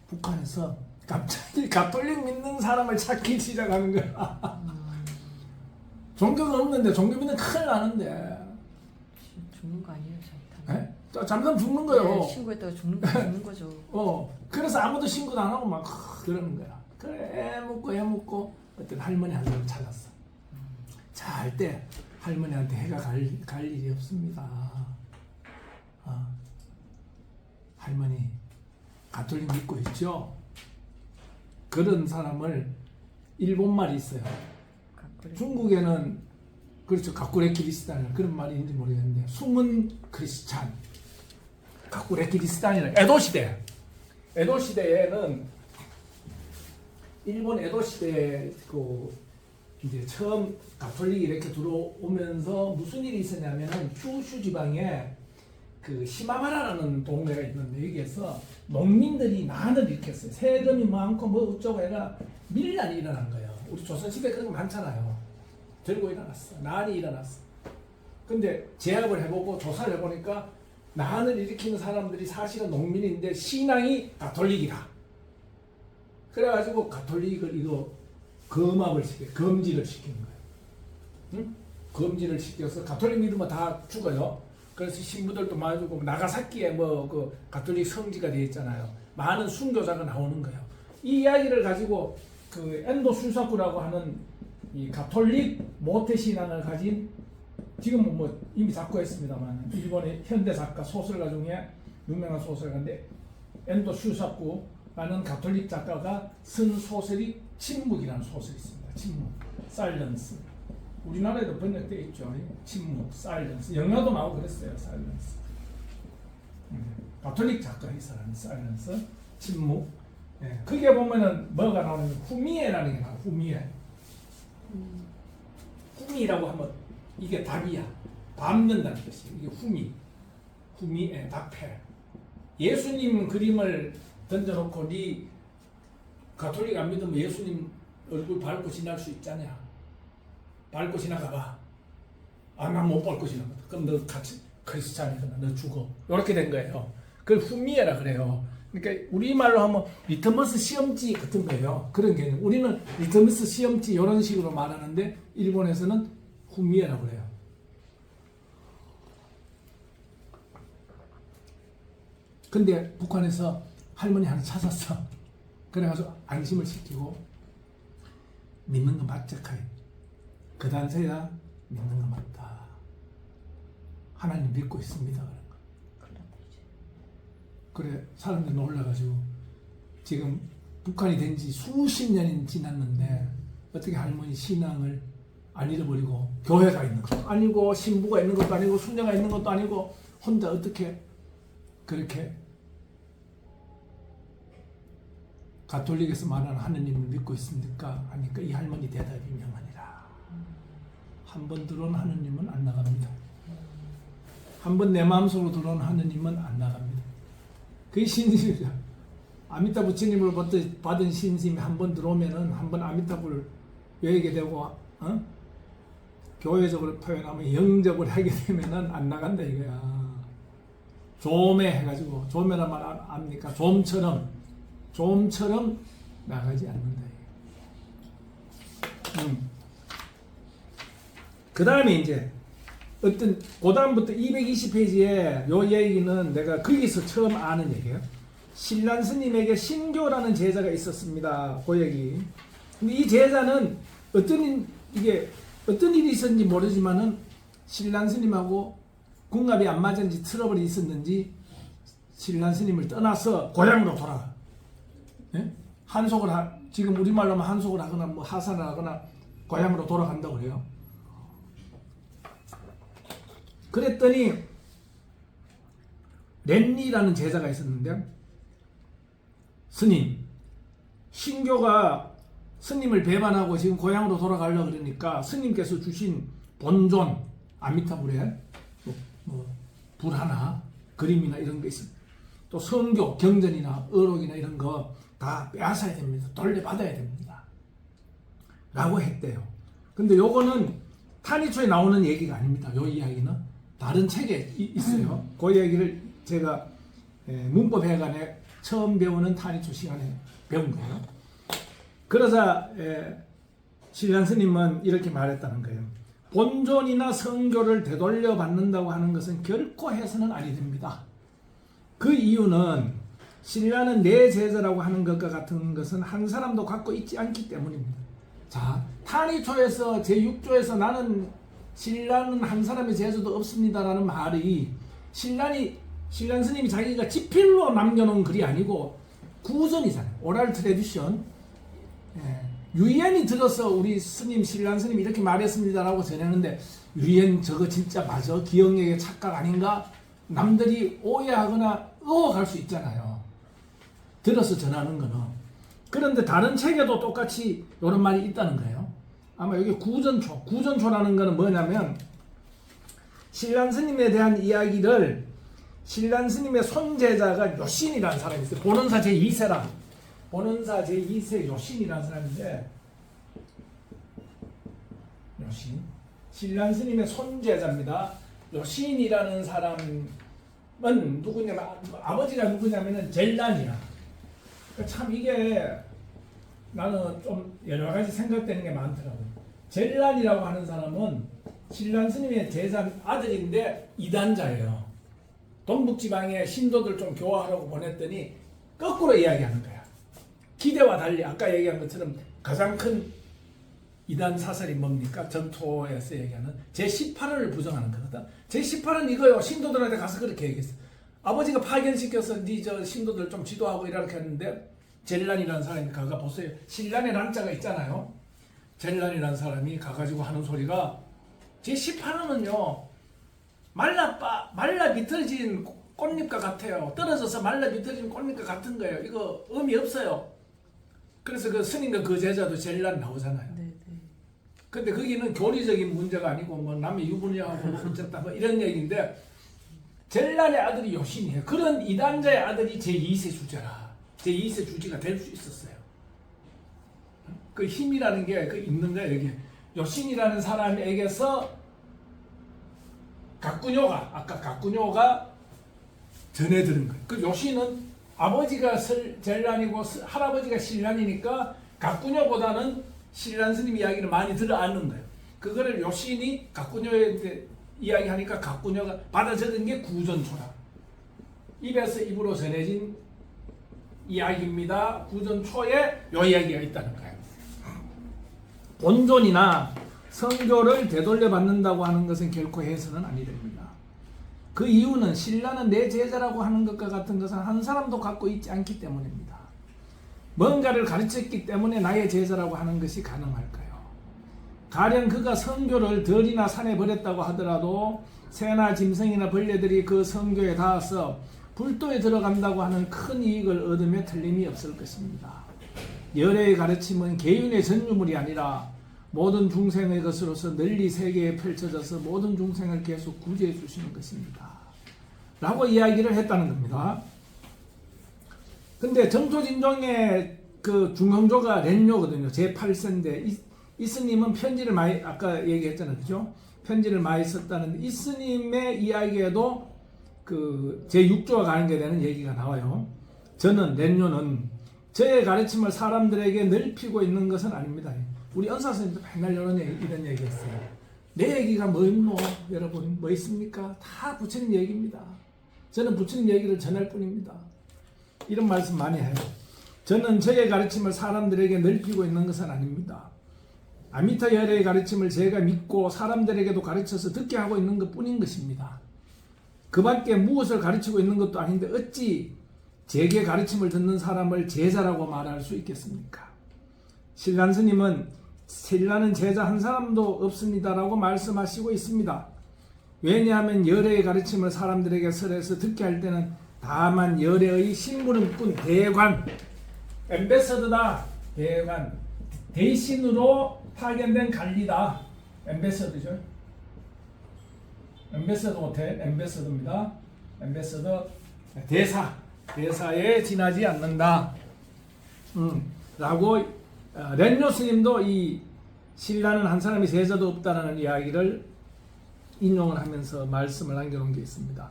북한에서 갑자기 가톨릭 믿는 사람을 찾기 시작하는 거야. 종교가 없는데 종교 믿는 큰일 나는데. 죽는 거 아니에요, 잘못하면? 네? 잠깐 죽는 거예요. 네, 신고했다가 죽는 거죠. 그래서 아무도 신고도 안 하고 막 그러는 거야. 그래, 묻고 어떤 할머니 한 사람 찾았어. 잘 때 할머니한테 해가 갈 일이 없습니다. 할머니 가톨릭 믿고 있죠? 그런 사람을 일본말이 있어요. 중국에는 그렇죠. 가꾸레 키리스탄 그런 말이 있는지 모르겠는데 숨은 크리스찬 가꾸레 키리스탄이라 에도 시대에는 일본 에도 시대 이제 처음 가톨릭이 이렇게 들어오면서 무슨 일이 있었냐면은 큐슈 지방에 그 시마바라라는 동네가 있는데 여기에서 농민들이 난을 일으켰어요. 세금이 많고 뭐 어쩌고 해가 밀란이 일어난 거예요. 우리 조선시대 그런 거 많잖아요. 들고 일어났어. 난이 일어났어. 근데 제압을 해보고 조사를 해보니까 난을 일으키는 사람들이 사실은 농민인데 신앙이 가톨릭이다. 그래가지고 가톨릭을 이거 금지를 시킨 거예요. 응? 금지를 시켜서 가톨릭 믿으면 다 죽어요. 그래서 신부들도 많이 죽고 나가사키에 그 가톨릭 성지가 되어 있잖아요. 많은 순교자가 나오는 거예요. 이 이야기를 가지고 그 엔도 슈사쿠라고 하는 이 가톨릭 모태 신앙을 가진 지금은 뭐 이미 작고했습니다만 일본의 현대 작가 소설가 중에 유명한 소설가인데 엔도 슈사쿠라는 가톨릭 작가가 쓴 소설이 침묵이라는 소설이 있습니다. 침묵, 사일런스. 우리나라에도 번역되어 있죠. 침묵, 사일런스. 영화도 나오고 그랬어요. 사일런스. 가톨릭 작가의 사람 사일런스, 침묵. 예. 그게 보면은 뭐가 나오냐면 후미에라는 게 나와요. 후미에. 후미라고 하면 이게 답이야. 밟는다는 뜻이. 이게 후미에 답해. 예수님 그림을 던져놓고 네 가톨릭 안 믿으면 예수님 얼굴 밟고 지날 수 있잖냐. 밟고 지나가봐. 난 못 밟고 지나가다. 그럼 너 같이 크리스찬이구나. 너 죽어. 이렇게 된 거예요. 그걸 후미에라 그래요. 그러니까 우리말로 하면 리트머스 시험지 같은 거예요. 그런 개념. 우리는 리트머스 시험지 이런 식으로 말하는데 일본에서는 후미에라고 그래요. 근데 북한에서 할머니 하나 찾았어. 그래가지고 안심을 시키고 믿는 거 맞지? 그 단서야 믿는 거 맞다. 하나님 믿고 있습니다. 그래 사람들이 놀라가지고 지금 북한이 된 지 수십 년이 지났는데 어떻게 할머니 신앙을 안 잃어버리고 교회가 있는 것도 아니고 신부가 있는 것도 아니고 순녀가 있는 것도 아니고 혼자 어떻게 그렇게 가톨릭에서 말하는 하느님을 믿고 있습니까? 하니까 이 할머니 대답이 명하니라. 한 번 들어온 하느님은 안 나갑니다. 한 번 내 마음속으로 들어온 하느님은 안 나갑니다. 그게 신심이죠. 아미타 부처님을 받은 신심이 한 번 들어오면은 한 번 아미타불을 외우게 되고 교회적으로 표현하면 영접을 하게 되면은 안 나간다 이거야. 조매 해가지고 조매란 말 압니까? 좀처럼 나가지 않는다. 그 다음에 이제 어떤 그 다음부터 220페이지에 요 얘기는 내가 거기서 처음 아는 얘기예요. 신란 스님에게 신교라는 제자가 있었습니다. 그 얘기. 근데 이 제자는 어떤 일이 있었는지 모르지만은 신란 스님하고 궁합이 안 맞은지 트러블이 있었는지 신란 스님을 떠나서 고향으로 돌아가. 예? 지금 우리말로 하면 한속을 하거나 뭐 하산을 하거나 고향으로 돌아간다고 그래요. 그랬더니 렌리라는 제자가 있었는데 스님 신교가 스님을 배반하고 지금 고향으로 돌아가려고 그러니까 스님께서 주신 본존 아미타불에 불 하나 그림이나 이런 게 있습니다. 또 성교 경전이나 어록이나 이런 거 다 빼앗아야 됩니다. 돌려받아야 됩니다. 라고 했대요. 근데 요거는 타니초에 나오는 얘기가 아닙니다. 요 이야기는 다른 책에 있어요. 그 얘기를 제가 문법회관에 처음 배우는 타니초 시간에 배운 거예요. 그러자 신랑 스님은 이렇게 말했다는 거예요. 본존이나 성교를 되돌려 받는다고 하는 것은 결코 해서는 아니 됩니다. 그 이유는 신라는 내 제자라고 하는 것과 같은 것은 한 사람도 갖고 있지 않기 때문입니다. 자, 타니초에서 제6조에서 나는 신라는 한 사람의 제자도 없습니다라는 말이 신랑 스님이 자기가 지필로 남겨놓은 글이 아니고 구전이잖아요. 오랄 트레디션. 유엔이 들어서 우리 스님 신랑 스님 이렇게 말했습니다라고 전했는데 유엔 저거 진짜 맞아? 기억력의 착각 아닌가? 남들이 오해하거나 의혹할 수 있잖아요. 들어서 전하는 거는. 그런데 다른 책에도 똑같이 이런 말이 있다는 거예요. 아마 여기 구전초라는 거는 뭐냐면 신랑 스님에 대한 이야기를 신랑 스님의 손제자가 요신이라는 사람이 있어요. 본원사 제2세라. 본원사 제2세 요신이라는 사람인데 요신. 신랑 스님의 손제자입니다. 요신이라는 사람은 누구냐면 아버지가 누구냐면은 젤란이야. 참 이게 나는 좀 여러 가지 생각되는 게 많더라고요. 젤란이라고 하는 사람은 신랑 스님의 제자 아들인데 이단자예요. 동북지방에 신도들 좀 교화하라고 보냈더니 거꾸로 이야기하는 거야. 기대와 달리 아까 얘기한 것처럼 가장 큰 이단 사설이 뭡니까? 전토에서 얘기하는 제18화를 부정하는 거거든. 제18화는 이거요. 신도들한테 가서 그렇게 얘기했어. 아버지가 파견시켜서 네 저 신도들 좀 지도하고 이렇게 했는데 젤란이라는 사람이 가가 보세요. 신란의 란자가 있잖아요. 젤란이라는 사람이 가가지고 하는 소리가 제18화는요. 말라 비틀어진 꽃잎과 같아요. 떨어져서 말라 비틀어진 꽃잎과 같은 거예요. 이거 의미 없어요. 그래서 그 스님과 그 제자도 젤란 나오잖아요. 네. 근데 거기는 교리적인 문제가 아니고 뭐 남의 유부녀하고 뭐 어쨌다 뭐 이런 얘기인데 젤란의 아들이 요신이에요. 그런 이단자의 아들이 제2세 주자라. 제2세 주지가 될 수 있었어요. 그 힘이라는 게 그 있는 거예요. 여기 요신이라는 사람에게서 각군요가 전해 들은 거예요. 그 요신은 아버지가 젤란이고 할아버지가 신란이니까 각군요보다는 신란 스님 이야기를 많이 들어안는 거예요. 그거를 요신이 각군요에 이야기하니까 각군요가 받아 적은 게 구전초라. 입에서 입으로 전해진 이야기입니다. 구전초에 요 이야기가 있다는 거예요. 본존이나 성교를 되돌려 받는다고 하는 것은 결코 해서는 아니 됩니다. 그 이유는 신라는 내 제자라고 하는 것과 같은 것은 한 사람도 갖고 있지 않기 때문입니다. 뭔가를 가르쳤기 때문에 나의 제자라고 하는 것이 가능할까요? 가령 그가 성교를 들이나 산에 버렸다고 하더라도 새나 짐승이나 벌레들이 그 성교에 닿아서 불도에 들어간다고 하는 큰 이익을 얻으며 틀림이 없을 것입니다. 열애의 가르침은 개인의 전유물이 아니라 모든 중생의 것으로서 널리 세계에 펼쳐져서 모든 중생을 계속 구제해 주시는 것입니다. 라고 이야기를 했다는 겁니다. 근데 정토진종의 그 중형조가 렌뇨거든요. 제8세인데 이 스님은 편지를 많이 아까 얘기했잖아요. 그죠? 편지를 많이 썼다는데 이 스님의 이야기에도 그 제6조가 관계되는 얘기가 나와요. 저는 렌뇨는 저의 가르침을 사람들에게 넓히고 있는 것은 아닙니다. 우리 은사스님도 맨날 이런 얘기 했어요. 내 얘기가 뭐 있노? 여러분 뭐 있습니까? 다 부처님 얘기입니다. 저는 부처님 얘기를 전할 뿐입니다. 이런 말씀 많이 해요. 저는 저의 가르침을 사람들에게 넓히고 있는 것은 아닙니다. 아미타 열애의 가르침을 제가 믿고 사람들에게도 가르쳐서 듣게 하고 있는 것 뿐인 것입니다. 그 밖에 무엇을 가르치고 있는 것도 아닌데 어찌 제게 가르침을 듣는 사람을 제자라고 말할 수 있겠습니까? 신란 스님은 신라는 제자 한 사람도 없습니다라고 말씀하시고 있습니다. 왜냐하면 열애의 가르침을 사람들에게 설해서 듣게 할 때는 다만 열애의 심부름꾼 대관 엠베서드다 대관 대신으로 파견된 관리다. 엠베서더죠. 엠베서더 호텔, 엠베서더입니다. 엠베서더 대사에 지나지 않는다. 라고 렌뇨 스님도 이 신라는 한 사람이 제자도 없다라는 이야기를 인용을 하면서 말씀을 남겨놓은 게 있습니다.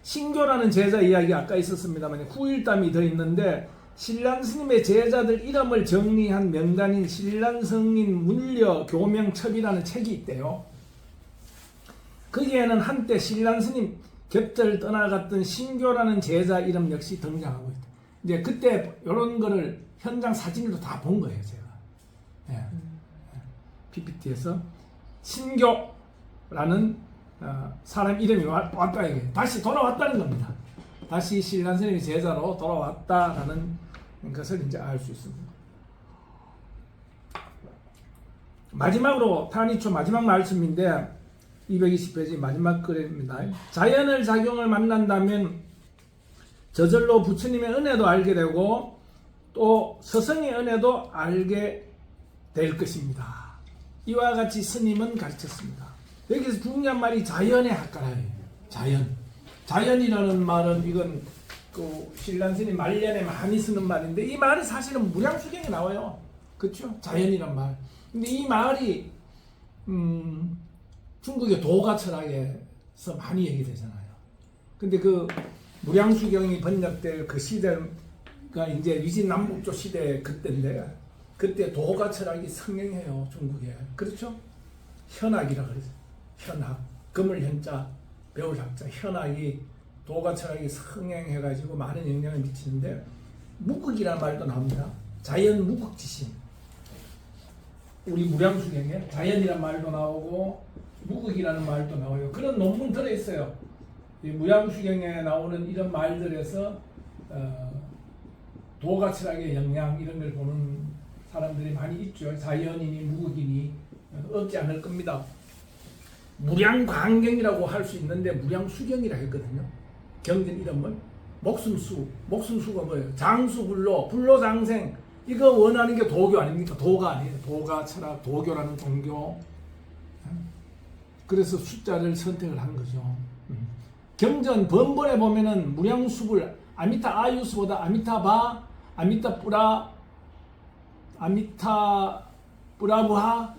신교라는 제자 이야기 아까 있었습니다만 후일담이 더 있는데 신란 스님의 제자들 이름을 정리한 명단인 신란성인 문려 교명첩이라는 책이 있대요. 거기에는 한때 신란 스님 곁을 떠나갔던 신교라는 제자 이름 역시 등장하고 있다. 이제 그때 이런 거를 현장 사진으로 다 본 거예요, 제가. 예. PPT에서 신교라는 사람 이름이 왔다 이게 다시 돌아왔다는 겁니다. 다시 신란 스님의 제자로 돌아왔다라는 것을 이제 알 수 있습니다. 마지막으로 타니초 마지막 말씀인데 220페이지 마지막 글입니다. 자연을 작용을 만난다면 저절로 부처님의 은혜도 알게 되고 또 서성의 은혜도 알게 될 것입니다. 이와 같이 스님은 가르쳤습니다. 여기서 중요한 말이 자연의 학가라예요. 자연이라는 말은 이건 그 신란 스님 말년에 많이 쓰는 말인데 이 말이 사실은 무량수경에 나와요. 그렇죠? 자연이란 말. 근데 이 말이 중국의 도가철학에서 많이 얘기되잖아요. 근데 그 무량수경이 번역될 그 시대가 이제 위진남북조 시대 그때인데 그때 도가철학이 성행해요, 중국에. 그렇죠? 현학이라 그러죠. 현학. 금을 현자, 배울 학자. 현학이 도가철학이 성행해가지고 많은 영향을 미치는데 무극이라는 말도 나옵니다. 자연 무극지심. 우리 무량수경에 자연이라는 말도 나오고 무극이라는 말도 나와요. 그런 논문 들어있어요. 이 무량수경에 나오는 이런 말들에서 도가철학의 영향 이런 걸 보는 사람들이 많이 있죠. 자연이니 무극이니 없지 않을 겁니다. 무량광경이라고 할 수 있는데 무량수경이라 했거든요. 경전 이름은 목숨수가 뭐예요? 장수불로, 불로장생. 이거 원하는 게 도교 아닙니까? 도가 아니에요. 도가 철학, 도교라는 종교. 그래서 숫자를 선택을 한 거죠. 경전 번번에 보면은 무량수불, 아미타 아유스보다 아미타바, 아미타브라부하가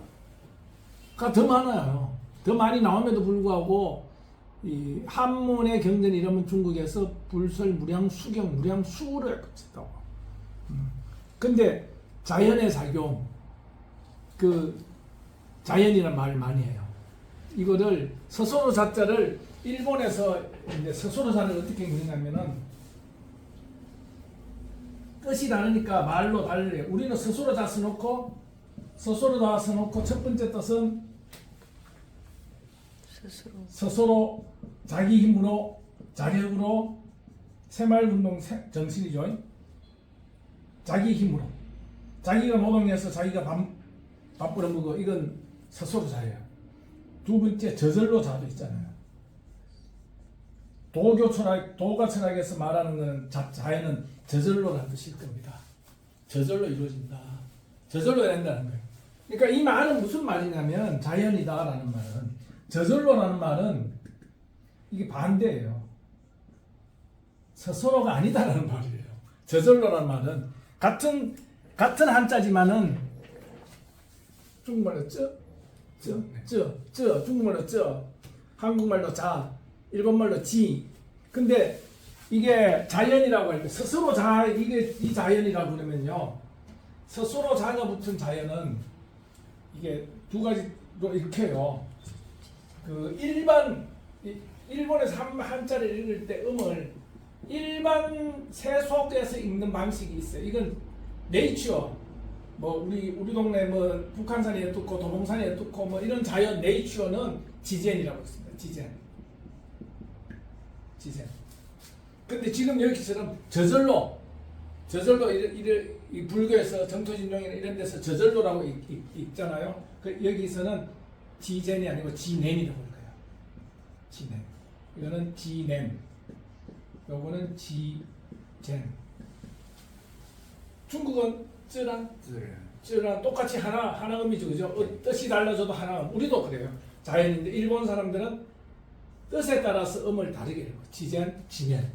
더 많아요. 더 많이 나옴에도 불구하고 이 한문의 경전 이름은 중국에서 불설 무량수경, 무량수를 붙였다고. 근데 자연의 작용, 그 자연이라는 말을 많이 해요. 이거를 서소로 자자를 일본에서 이제 서소로 자를 어떻게 읽느냐면은 뜻이 다르니까 말로 달래요. 우리는 서소로 자 써놓고 첫 번째 뜻은 스스로 자기 힘으로 자력으로 새마을운동 정신이죠. 자기 힘으로 자기가 노동해서 자기가 밥 벌어먹어. 이건 스스로 자예요. 두 번째 저절로 자도 있잖아요. 도가 철학에서 말하는 것은 자연은 저절로라는 뜻일 겁니다. 저절로 이루어진다. 저절로 된다는 거예요. 그러니까 이 말은 무슨 말이냐면 자연이다라는 말은 저절로라는 말은 이게 반대예요. 스스로가 아니다라는 말이에요. 저절로라는 말은 같은 한자지만은 중국말로 중국말로 한국말로 자, 일본말로 지. 근데 이게 자연이라고 할 때 스스로 자, 이게 이 자연이라고 그러면요. 스스로 자가 붙은 자연은 이게 두 가지로 이렇게 해요. 그 일본에서 한자를 읽을 때 음을 일반 세속에서 읽는 방식이 있어요. 이건 네이처, 뭐 우리 동네 뭐 북한산이 어떻고 도봉산이 어떻고 뭐 이런 자연 네이처는 지젠이라고 있습니다. 지젠. 근데 지금 여기처럼 저절로 이 불교에서 정토진종이나 이런 데서 저절로라고 있잖아요. 그 여기서는 지젠이 아니고 지넨이라고 할 거예요. 지넨. 이거는 지넨. 요거는 지젠. 중국은 쯔란 저랑 똑같이 하나 음이죠, 그죠? 뜻이 달라져도 하나 음. 우리도 그래요. 자연인데 일본 사람들은 뜻에 따라서 음을 다르게 해요. 지젠, 지넨.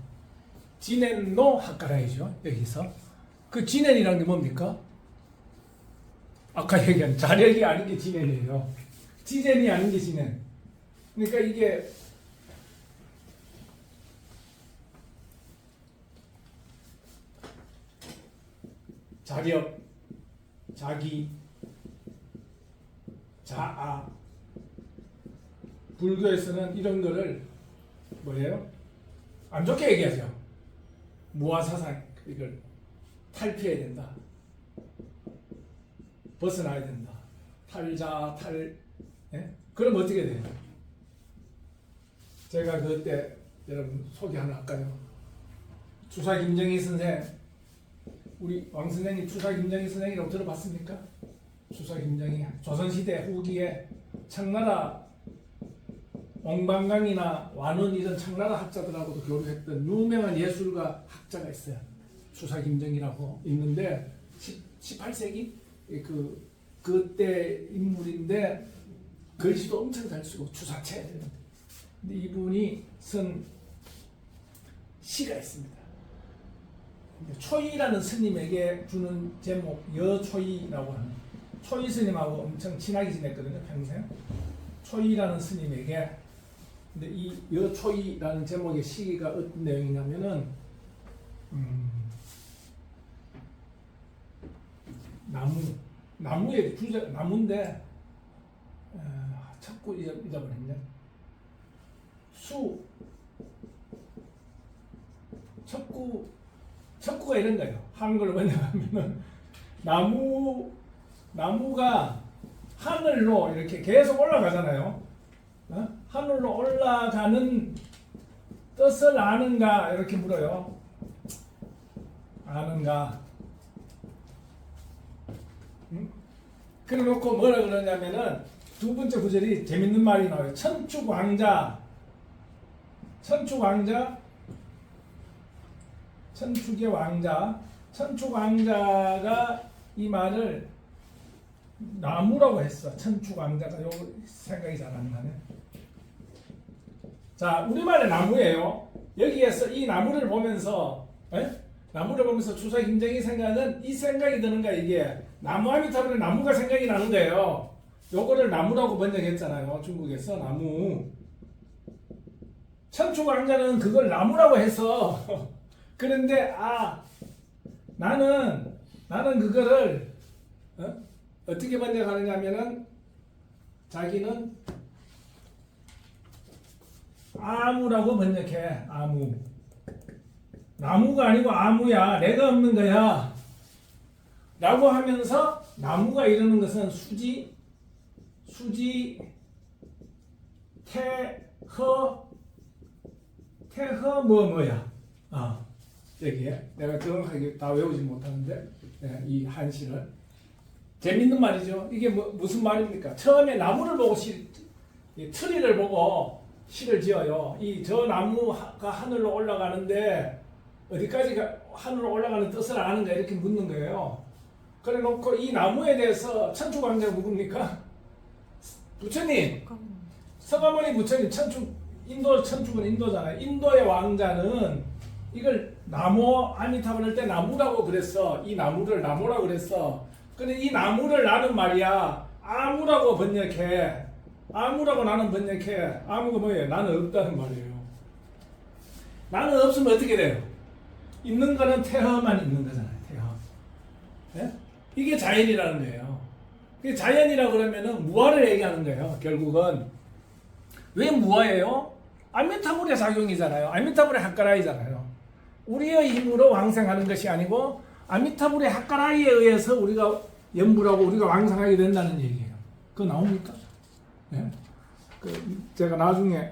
지넨노 하카라이죠. 여기서 그 지넨이라는 게 뭡니까? 아까 얘기한 자력이 아닌 게 지넨이에요. 지젠이 아닌 게 지넨. 그러니까 이게 자력, 자기, 자아. 불교에서는 이런 거를 뭐예요? 안 좋게 얘기하죠. 무아사상, 이걸 탈피해야 된다. 벗어나야 된다. 예? 그럼 어떻게 돼요? 제가 그때 여러분 소개 하나 할까요? 추사 김정희 선생, 우리 왕 선생님 추사 김정희 선생이라고 들어봤습니까? 추사 김정희 조선시대 후기에 청나라 옹방강이나 완원 이런 청나라 학자들하고도 교류했던 유명한 예술가 학자가 있어요. 추사 김정희라고 있는데 18세기 그때 인물인데 글씨도 엄청 잘 쓰고 추사체. 근데 이분이 쓴 시가 있습니다. 초이라는 스님에게 주는 제목 여초이라고 하는 초이 스님하고 엄청 친하게 지냈거든요 평생. 초이라는 스님에게 근데 이 여초이라는 제목의 시가 어떤 내용이냐면은 나무의 주제 나무인데 자꾸 잊어버렸네. 척구가 이런 거예요. 한글로 번역하면은 나무가 하늘로 이렇게 계속 올라가잖아요. 하늘로 올라가는 뜻을 아는가 이렇게 물어요. 아는가? 그래 놓고 뭐라 그러냐면은 두 번째 구절이 재밌는 말이 나와요. 천축왕자가 이 말을 나무라고 했어. 천축왕자가 요 생각이 잘 안 나네. 자, 우리말의 나무예요. 여기에서 이 나무를 보면서 추사 김정희 생각은 이 생각이 드는 거야. 이게 나무 아미타불에 나무가 생각이 나는 거예요. 요거를 나무라고 번역했잖아요. 중국에서 나무. 천축왕자는 그걸 나무라고 해서 그런데 나는 그거를 어떻게 번역하느냐면은 자기는 아무라고 번역해. 아무. 나무가 아니고 아무야. 내가 없는 거야. 라고 하면서 나무가 이루는 것은 수지, 태허 뭐야. 여기에 내가 정확하게 다 외우지 못하는데 이 한시를 재밌는 말이죠. 이게 무슨 말입니까? 처음에 나무를 보고 트리를 보고 시를 지어요. 저 나무가 하늘로 올라가는데 어디까지 하늘로 올라가는 뜻을 아는가 이렇게 묻는 거예요. 그래 놓고 이 나무에 대해서 천축왕자가 누굽니까? 부처님. 서가모니 부처님 천축은 인도잖아요. 인도의 왕자는 이걸 나무 아미타불 할 때 나무라고 그랬어. 이 나무를 나무라고 그랬어. 근데 이 나무를 나는 말이야 아무라고 번역해. 아무라고 나는 번역해. 아무가 뭐예요? 나는 없다는 말이에요. 나는 없으면 어떻게 돼요? 있는 거는 태허만 있는 거잖아요. 태허. 예? 이게 자연이라는 거예요. 자연이라고 그러면은 무아를 얘기하는 거예요. 결국은 왜 무아예요? 아미타불의 작용이잖아요. 아미타불의 학가라이잖아요. 우리의 힘으로 왕생하는 것이 아니고 아미타불의 학가라이에 의해서 우리가 연불하고 우리가 왕생하게 된다는 얘기예요. 그거 나옵니까? 네? 제가 나중에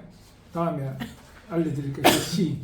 다음에 알려드릴게요. 시.